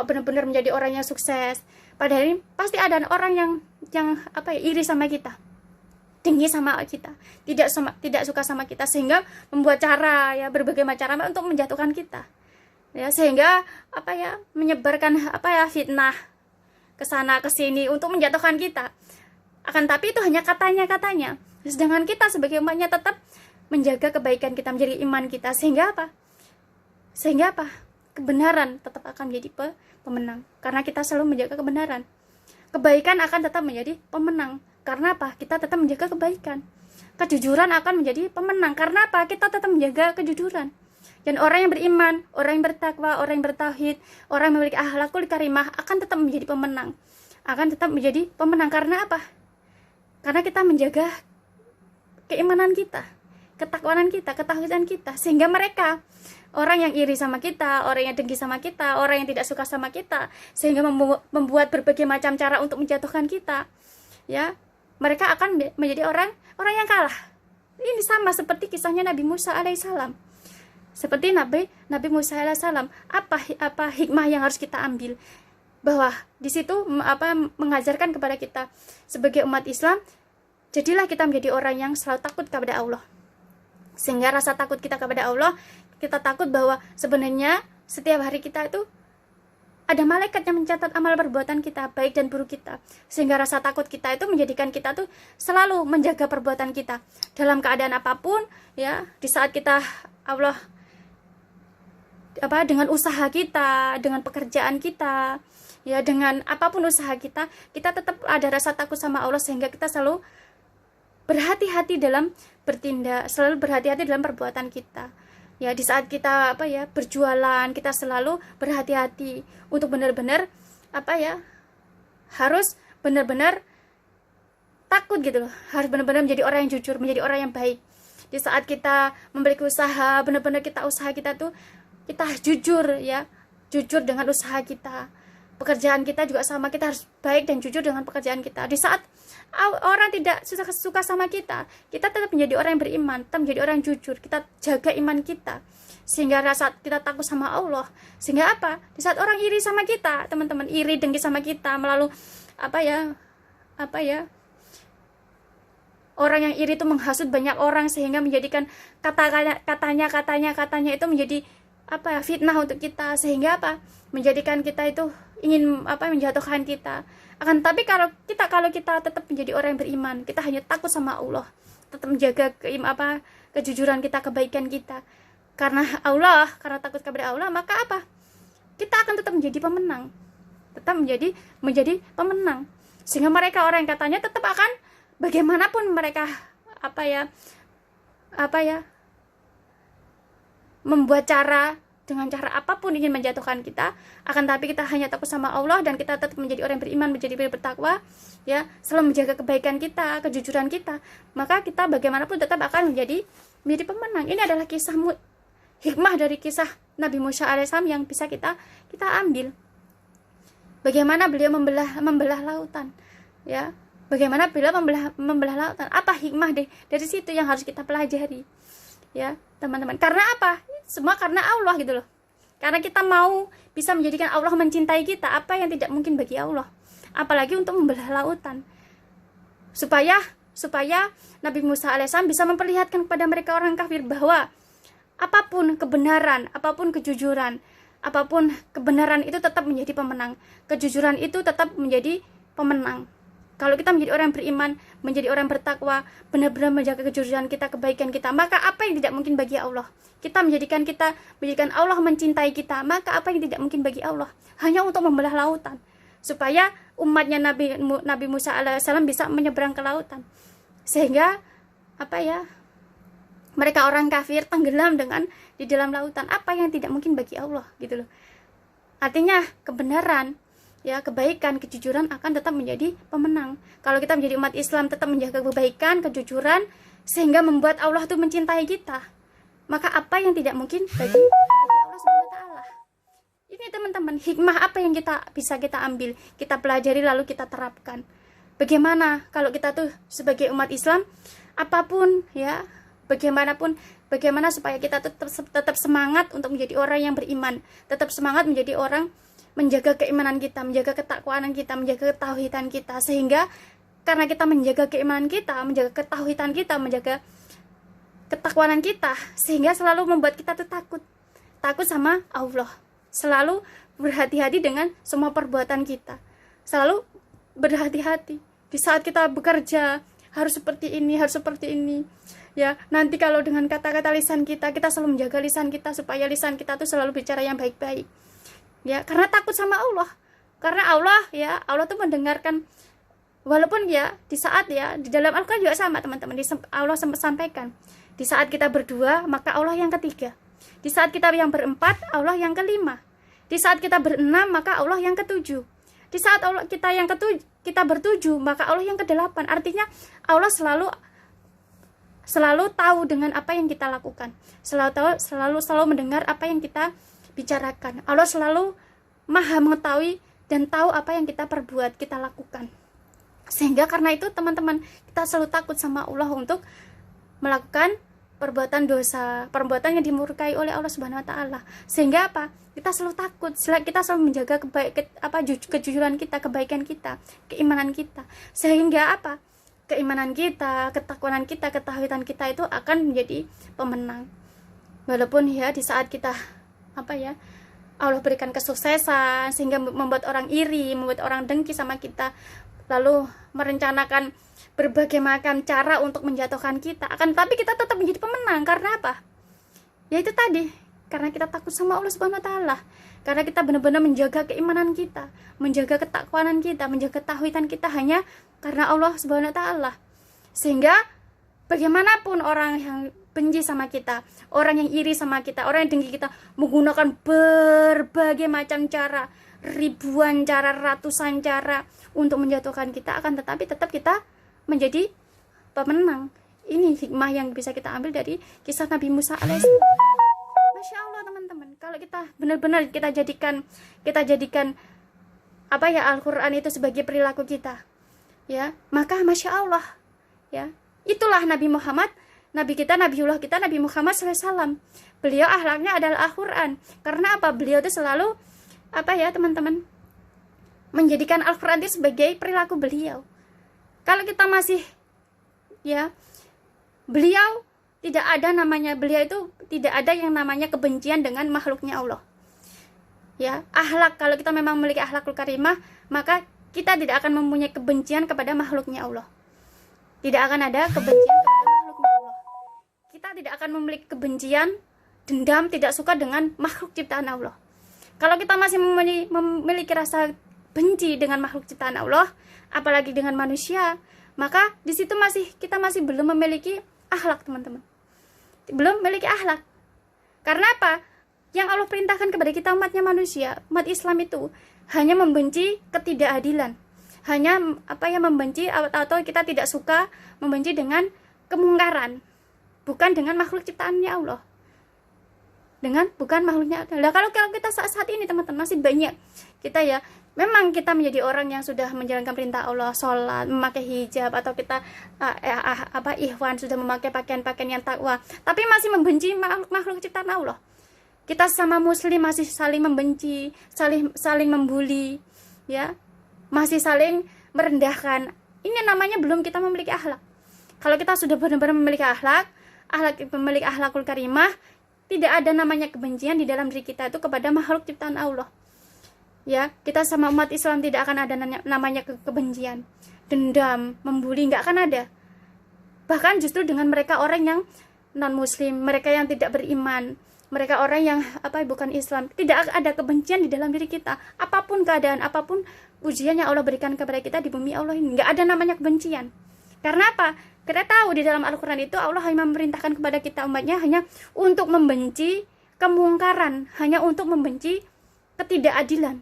benar-benar menjadi orang yang sukses, pada hari ini pasti ada orang yang iri sama kita, dengki sama kita, tidak suka sama kita, sehingga membuat cara, ya, berbagai macam cara untuk menjatuhkan kita, ya, sehingga menyebarkan fitnah ke sana ke sini untuk menjatuhkan kita. Akan tapi itu hanya katanya, sedangkan kita sebagai umatnya tetap menjaga kebaikan kita, menjadi iman kita, sehingga kebenaran tetap akan menjadi pemenang, karena kita selalu menjaga kebenaran. Kebaikan akan tetap menjadi pemenang. Karena apa? Kita tetap menjaga kebaikan. Kejujuran akan menjadi pemenang. Karena apa? Kita tetap menjaga kejujuran. Dan orang yang beriman, orang yang bertakwa, orang yang bertauhid, orang yang memiliki akhlakul karimah akan tetap menjadi pemenang. Akan tetap menjadi pemenang. Karena apa? Karena kita menjaga keimanan kita, ketakwaan kita, ketauhidan kita. Sehingga mereka, orang yang iri sama kita, orang yang dengki sama kita, orang yang tidak suka sama kita, sehingga membuat berbagai macam cara untuk menjatuhkan kita, ya, mereka akan menjadi orang yang kalah. Ini sama seperti kisahnya Nabi Musa alaihissalam. Seperti Nabi Musa alaihissalam, apa hikmah yang harus kita ambil? Bahwa di situ mengajarkan kepada kita sebagai umat Islam, jadilah kita menjadi orang yang selalu takut kepada Allah. Sehingga rasa takut kita kepada Allah, kita takut bahwa sebenarnya setiap hari kita itu ada malaikat yang mencatat amal perbuatan kita, baik dan buruk kita. Sehingga rasa takut kita itu menjadikan kita tuh selalu menjaga perbuatan kita dalam keadaan apapun, ya. Di saat kita dengan usaha kita, dengan pekerjaan kita, ya, dengan apapun usaha kita tetap ada rasa takut sama Allah, sehingga kita selalu berhati-hati dalam bertindak, selalu berhati-hati dalam perbuatan kita. Ya, di saat kita berjualan, kita selalu berhati-hati untuk benar-benar harus benar-benar takut gitu loh. Harus benar-benar menjadi orang yang jujur, menjadi orang yang baik. Di saat kita memiliki usaha, benar-benar usaha kita tuh kita jujur, ya, jujur dengan usaha kita. Pekerjaan kita juga sama, kita harus baik dan jujur dengan pekerjaan kita. Di saat orang tidak suka sama kita tetap menjadi orang yang beriman, tetap menjadi orang yang jujur, kita jaga iman kita, sehingga rasa kita takut sama Allah. Sehingga di saat orang iri sama kita, teman-teman, iri dengki sama kita melalui orang yang iri itu menghasut banyak orang, sehingga menjadikan katanya itu menjadi fitnah untuk kita, sehingga menjadikan kita itu ingin menjatuhkan kita. Akan tapi kalau kita tetap menjadi orang yang beriman, kita hanya takut sama Allah, tetap menjaga kejujuran kita, kebaikan kita, karena takut kepada Allah, maka kita akan tetap menjadi pemenang, tetap menjadi pemenang. Sehingga mereka, orang yang katanya tetap akan bagaimanapun mereka membuat cara, dengan cara apapun ingin menjatuhkan kita, akan tapi kita hanya takut sama Allah, dan kita tetap menjadi orang yang beriman, menjadi bertakwa, ya, selalu menjaga kebaikan kita, kejujuran kita, maka kita bagaimanapun tetap akan menjadi pemenang. Ini adalah hikmah dari kisah Nabi Musa alaihissalam yang bisa kita ambil. Bagaimana beliau membelah lautan, ya, bagaimana beliau membelah lautan, apa hikmah dari situ yang harus kita pelajari, ya, teman-teman. Karena semua karena Allah gitu loh. Karena kita mau bisa menjadikan Allah mencintai kita, apa yang tidak mungkin bagi Allah. Apalagi untuk membelah lautan. Supaya Nabi Musa alaihissalam bisa memperlihatkan kepada mereka orang kafir bahwa apapun kebenaran, apapun kejujuran, apapun kebenaran itu tetap menjadi pemenang. Kejujuran itu tetap menjadi pemenang. Kalau kita menjadi orang yang beriman, menjadi orang bertakwa, benar-benar menjaga kejujuran kita, kebaikan kita, maka apa yang tidak mungkin bagi Allah? Kita menjadikan Allah mencintai kita, maka apa yang tidak mungkin bagi Allah? Hanya untuk membelah lautan, supaya umatnya Nabi Musa alaihissalam bisa menyeberang ke lautan, sehingga mereka orang kafir tenggelam di dalam lautan. Apa yang tidak mungkin bagi Allah gitu loh. Artinya kebenaran, ya, kebaikan, kejujuran akan tetap menjadi pemenang. Kalau kita menjadi umat Islam tetap menjaga kebaikan, kejujuran, sehingga membuat Allah tuh mencintai kita. Maka apa yang tidak mungkin bagi Allah Subhanahu wa taala. Ini teman-teman, hikmah apa yang bisa kita ambil, kita pelajari lalu kita terapkan. Bagaimana kalau kita tuh sebagai umat Islam, apapun ya, bagaimana supaya kita tetap semangat untuk menjadi orang yang beriman, tetap semangat menjadi orang menjaga keimanan kita, menjaga ketakwaan kita, menjaga ketauhidan kita, sehingga karena kita menjaga keimanan kita, menjaga ketauhidan kita, menjaga ketakwaan kita, sehingga selalu membuat kita tuh takut sama Allah, selalu berhati-hati dengan semua perbuatan kita, selalu berhati-hati di saat kita bekerja, harus seperti ini ya. Nanti kalau dengan kata-kata lisan kita selalu menjaga lisan kita, supaya lisan kita tuh selalu bicara yang baik-baik ya, karena takut sama Allah. Karena Allah tuh mendengarkan, walaupun ya di saat ya di dalam Al-Quran juga sama teman-teman, Allah sempat sampaikan, di saat kita berdua maka Allah yang ketiga, di saat kita yang berempat Allah yang kelima, di saat kita berenam maka Allah yang ketujuh, di saat kita bertujuh maka Allah yang kedelapan. Artinya Allah selalu tahu dengan apa yang kita lakukan, selalu mendengar apa yang kita bicarakan. Allah selalu maha mengetahui dan tahu apa yang kita perbuat, kita lakukan. Sehingga karena itu teman-teman, kita selalu takut sama Allah untuk melakukan perbuatan dosa, perbuatan yang dimurkai oleh Allah Subhanahu wa taala. Sehingga apa? Kita selalu takut, kita selalu menjaga kejujuran kita, kebaikan kita, keimanan kita. Sehingga apa? Keimanan kita, ketakwaan kita, ketauhidan kita itu akan menjadi pemenang. Walaupun ya di saat kita Allah berikan kesuksesan sehingga membuat orang iri, membuat orang dengki sama kita, lalu merencanakan berbagai macam cara untuk menjatuhkan kita, tapi kita tetap menjadi pemenang. Karena apa? Ya itu tadi, karena kita takut sama Allah Subhanahu wa taala, karena kita benar-benar menjaga keimanan kita, menjaga ketakwaan kita, menjaga tauhidan kita hanya karena Allah Subhanahu wa taala. Sehingga bagaimanapun orang yang benci sama kita, orang yang iri sama kita, orang yang dengki kita, menggunakan berbagai macam cara, ribuan cara, ratusan cara untuk menjatuhkan kita, akan tetapi tetap kita menjadi pemenang. Ini hikmah yang bisa kita ambil dari kisah Nabi Musa alaihissalam. Masya Allah teman-teman, kalau kita benar-benar kita jadikan Al-Quran itu sebagai perilaku kita, ya, maka Masya Allah, ya, itulah Nabi Muhammad, Nabi kita, Nabiullah kita, Nabi Muhammad SAW. Beliau akhlaknya adalah Al-Quran. Karena apa? Beliau itu selalu teman-teman, menjadikan Al-Quran itu sebagai perilaku beliau. Kalau kita masih beliau tidak ada yang namanya kebencian dengan makhluknya Allah. Ya, akhlak, kalau kita memang memiliki akhlakul karimah, maka kita tidak akan mempunyai kebencian kepada makhluknya Allah. Tidak akan ada kebencian kepada makhluknya Allah. Kita tidak akan memiliki kebencian, dendam, tidak suka dengan makhluk ciptaan Allah. Kalau kita masih memiliki rasa benci dengan makhluk ciptaan Allah, apalagi dengan manusia, maka di situ kita masih belum memiliki akhlak, teman-teman. Belum memiliki akhlak. Karena apa? Yang Allah perintahkan kepada kita umatnya manusia, umat Islam itu hanya membenci ketidakadilan. Hanya membenci atau kita tidak suka membenci dengan kemungkaran, bukan dengan makhluk ciptaannya Allah. Bukan makhluknya Allah. Kalau kita saat ini teman-teman masih banyak kita memang kita menjadi orang yang sudah menjalankan perintah Allah, sholat, memakai hijab, atau kita ikhwan, sudah memakai pakaian-pakaian yang takwa, tapi masih membenci makhluk ciptaan Allah. Kita sama muslim masih saling membenci, saling membuli, ya, masih saling merendahkan. Ini namanya belum kita memiliki akhlak. Kalau kita sudah benar-benar memiliki memiliki akhlakul karimah, tidak ada namanya kebencian di dalam diri kita itu kepada makhluk ciptaan Allah. Ya, kita sama umat Islam tidak akan ada namanya kebencian, dendam, membuli, nggak akan ada. Bahkan justru dengan mereka orang yang non muslim, mereka yang tidak beriman, mereka orang yang bukan Islam, tidak ada kebencian di dalam diri kita. Apapun keadaan, apapun ujian yang Allah berikan kepada kita di bumi Allah ini, nggak ada namanya kebencian. Karena apa? Kita tahu di dalam Al-Quran itu Allah hanya memerintahkan kepada kita umatnya hanya untuk membenci kemungkaran, hanya untuk membenci ketidakadilan,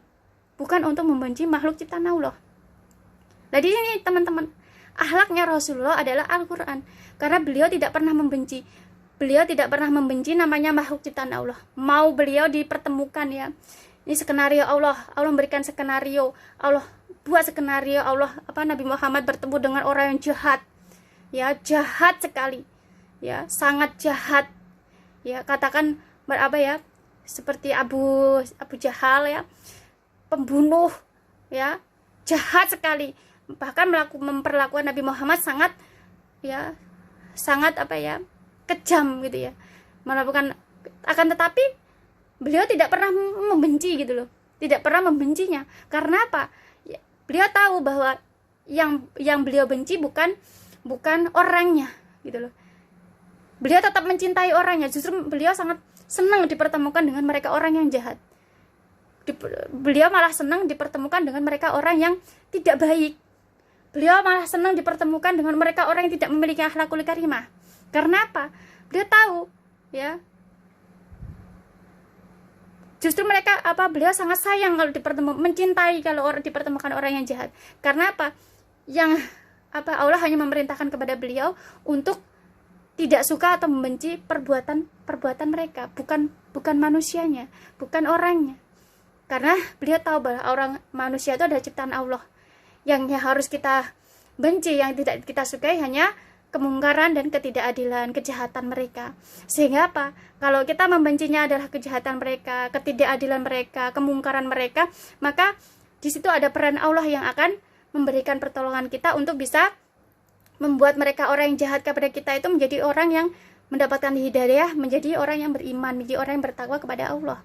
bukan untuk membenci makhluk ciptaan Allah. Jadi ini teman-teman, Akhlaknya Rasulullah adalah Al-Quran, karena beliau tidak pernah membenci. Beliau tidak pernah membenci namanya makhluk ciptaan Allah. Mau beliau dipertemukan ya, ini skenario Allah memberikan skenario, Allah buat skenario, Nabi Muhammad bertemu dengan orang yang jahat, ya, jahat sekali, ya, sangat jahat, ya, katakan seperti Abu Jahal, ya, pembunuh, ya, jahat sekali, bahkan memperlakukan Nabi Muhammad sangat kejam gitu ya, melakukan. Akan tetapi beliau tidak pernah membenci gitu loh, tidak pernah membencinya. Karena apa? Beliau tahu bahwa yang beliau benci bukan orangnya gitu loh. Beliau tetap mencintai orangnya. Justru beliau sangat senang dipertemukan dengan mereka orang yang jahat. Beliau malah senang dipertemukan dengan mereka orang yang tidak baik. Beliau malah senang dipertemukan dengan mereka orang yang tidak memiliki akhlakul karimah. Karena apa? Beliau tahu, ya. Justru beliau sangat sayang kalau mencintai kalau dipertemukan orang yang jahat. Karena apa? Allah hanya memerintahkan kepada beliau untuk tidak suka atau membenci perbuatan mereka, bukan manusianya, bukan orangnya. Karena beliau tahu bahwa orang manusia itu adalah ciptaan Allah. Yang harus kita benci, yang tidak kita sukai hanya kemungkaran dan ketidakadilan, kejahatan mereka. Sehingga apa? Kalau kita membencinya adalah kejahatan mereka, ketidakadilan mereka, kemungkaran mereka, maka di situ ada peran Allah yang akan memberikan pertolongan kita untuk bisa membuat mereka orang yang jahat kepada kita itu menjadi orang yang mendapatkan hidayah, menjadi orang yang beriman, menjadi orang yang bertakwa kepada Allah.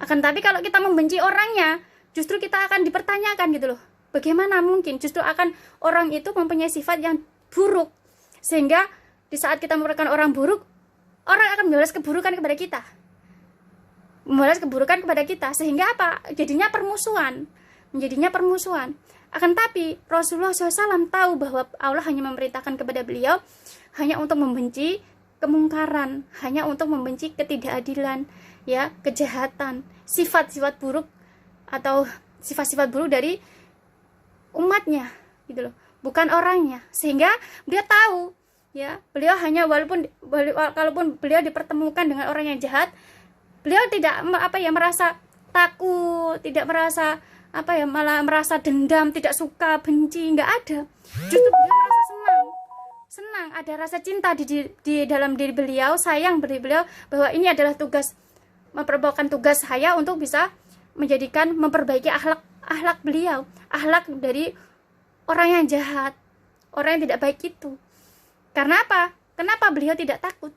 Akan tapi kalau kita membenci orangnya, justru kita akan dipertanyakan gitu loh. Bagaimana mungkin? Justru akan orang itu mempunyai sifat yang buruk. Sehingga di saat kita merupakan orang buruk, orang akan membalas keburukan kepada kita. Membalas keburukan kepada kita. Sehingga apa? Menjadinya permusuhan. Akan tapi Rasulullah SAW tahu bahwa Allah hanya memerintahkan kepada beliau hanya untuk membenci kemungkaran, hanya untuk membenci ketidakadilan, ya, kejahatan, sifat-sifat buruk atau sifat-sifat buruk dari umatnya gitu loh, bukan orangnya. Sehingga beliau tahu, ya, beliau hanya walaupun beliau dipertemukan dengan orang yang jahat, beliau tidak merasa takut, tidak merasa malah merasa dendam, tidak suka, benci, nggak ada. Justru beliau merasa senang, ada rasa cinta di dalam diri beliau, sayang beliau bahwa ini adalah memperbaiki tugas saya untuk bisa memperbaiki akhlak beliau, akhlak dari orang yang jahat, orang yang tidak baik itu. Karena apa? Kenapa beliau tidak takut?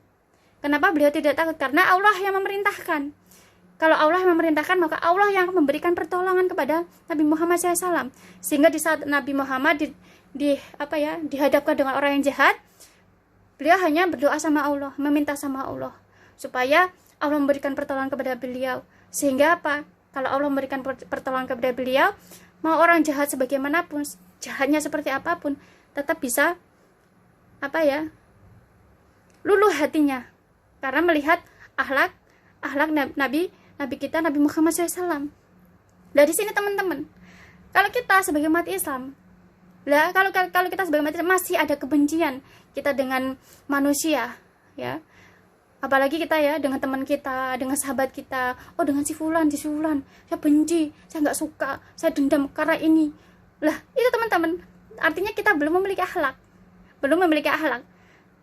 Karena Allah yang memerintahkan. Kalau Allah yang memerintahkan, maka Allah yang memberikan pertolongan kepada Nabi Muhammad SAW. Sehingga di saat Nabi Muhammad dihadapkan dengan orang yang jahat, beliau hanya berdoa sama Allah, meminta sama Allah supaya Allah memberikan pertolongan kepada beliau. Sehingga apa? Kalau Allah memberikan pertolongan kepada beliau, mau orang jahat sebagaimanapun, jahatnya seperti apapun, tetap bisa luluh hatinya karena melihat akhlak Nabi kita, Nabi Muhammad SAW. Dari sini teman-teman, kalau kita sebagai umat Islam, kalau kita sebagai umat Islam masih ada kebencian kita dengan manusia, ya, apalagi kita ya dengan teman kita, dengan sahabat kita, dengan si fulan, saya benci, saya nggak suka, saya dendam karena ini. Lah, itu teman-teman, artinya kita belum memiliki akhlak.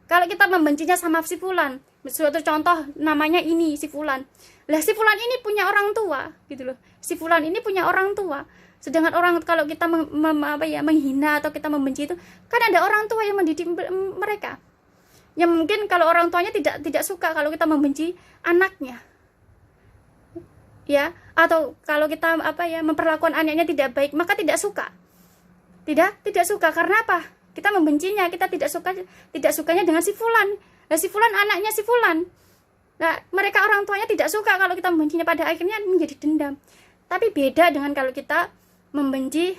Kalau kita membencinya sama si fulan, suatu contoh namanya ini si fulan. Lah, si fulan ini punya orang tua, gitu loh. Si fulan ini punya orang tua. Sedangkan kalau kita menghina atau kita membenci itu, kan ada orang tua yang mendidik mereka. Yang mungkin kalau orang tuanya tidak suka kalau kita membenci anaknya, ya, atau kalau kita memperlakukan anaknya tidak baik, maka tidak suka karena apa? Kita membencinya, kita tidak sukanya dengan si fulan. Nah, si fulan anaknya si fulan. Nah, mereka orang tuanya tidak suka kalau kita membencinya, pada akhirnya menjadi dendam. Tapi beda dengan kalau kita membenci,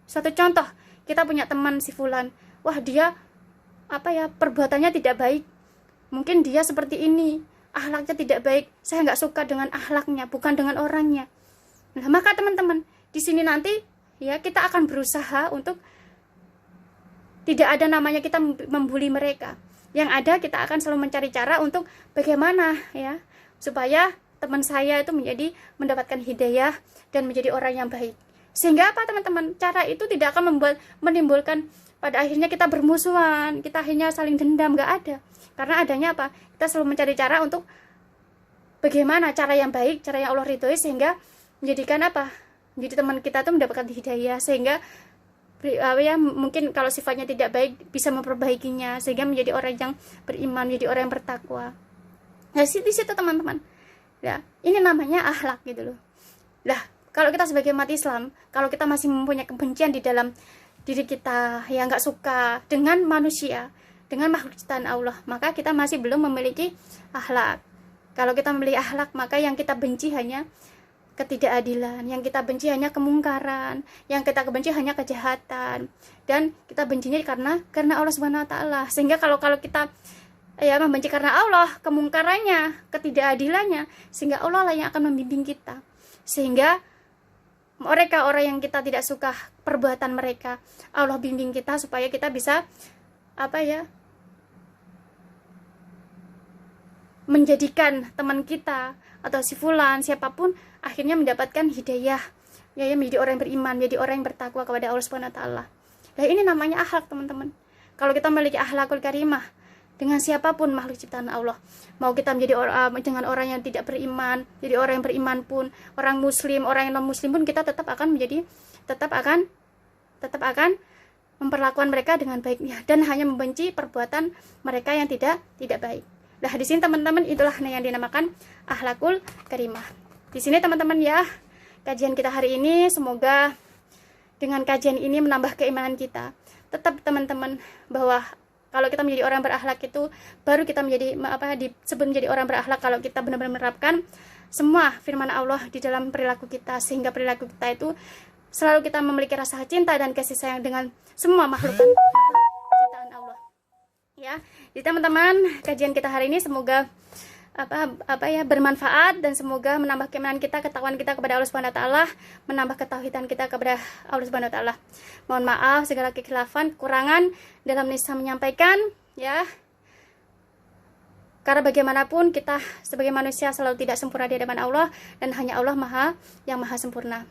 suatu contoh, kita punya teman si fulan, wah dia perbuatannya tidak baik, mungkin dia seperti ini, akhlaknya tidak baik, saya nggak suka dengan akhlaknya, bukan dengan orangnya. Nah, maka teman-teman, di sini nanti ya kita akan berusaha untuk Tidak ada namanya kita membuli mereka. Yang ada kita akan selalu mencari cara untuk bagaimana ya supaya teman saya itu mendapatkan hidayah dan menjadi orang yang baik. Sehingga apa teman-teman? Cara itu tidak akan menimbulkan pada akhirnya kita bermusuhan, kita akhirnya saling dendam, nggak ada. Karena adanya apa? Kita selalu mencari cara untuk bagaimana cara yang baik, cara yang Allah ridhoi, sehingga menjadikan apa? Menjadi teman kita tuh mendapatkan hidayah, sehingga ya mungkin kalau sifatnya tidak baik bisa memperbaikinya sehingga menjadi orang yang beriman, menjadi orang yang bertakwa. Nah, di situ teman-teman. Ya, ini namanya akhlak gitu loh. Lah, kalau kita sebagai umat Islam, kalau kita masih mempunyai kebencian di dalam diri kita, yang nggak suka dengan manusia, dengan makhluk ciptaan Allah, maka kita masih belum memiliki akhlak. Kalau kita memiliki akhlak, maka yang kita benci hanya ketidakadilan, yang kita benci hanya kemungkaran, yang kita benci hanya kejahatan, dan kita bencinya karena Allah Subhanahu wa taala. Sehingga kalau kita ya membenci karena Allah, kemungkarannya, ketidakadilannya, sehingga Allah lah yang akan membimbing kita. Sehingga mereka orang yang kita tidak suka perbuatan mereka, Allah bimbing kita supaya kita bisa menjadikan teman kita atau si fulan siapapun akhirnya mendapatkan hidayah, ya menjadi orang yang beriman, menjadi orang yang bertakwa kepada Allah Subhanahu wa taala. Nah, ini namanya akhlak, teman-teman. Kalau kita memiliki akhlakul karimah dengan siapapun makhluk ciptaan Allah, mau kita menjadi dengan orang yang tidak beriman, jadi orang yang beriman pun, orang muslim, orang yang non muslim pun, kita tetap akan memperlakukan mereka dengan baiknya dan hanya membenci perbuatan mereka yang tidak baik. Nah, di sini teman-teman, itulah yang dinamakan akhlakul karimah. Di sini teman-teman ya, kajian kita hari ini, semoga dengan kajian ini menambah keimanan kita. Tetap teman-teman, bahwa kalau kita menjadi orang berakhlak itu baru kita disebut menjadi orang berakhlak kalau kita benar-benar menerapkan semua firman Allah di dalam perilaku kita, sehingga perilaku kita itu selalu kita memiliki rasa cinta dan kasih sayang dengan semua makhluk ciptaan Allah. Ya, jadi teman-teman, kajian kita hari ini semoga bermanfaat dan semoga menambah keimanan kita, ketakwaan kita kepada Allah Subhanahu wa taala, menambah ketauhidan kita kepada Allah Subhanahu wa taala. Mohon maaf segala kekhilafan, kekurangan dalam nisa menyampaikan ya. Karena bagaimanapun kita sebagai manusia selalu tidak sempurna di hadapan Allah dan hanya Allah yang maha sempurna.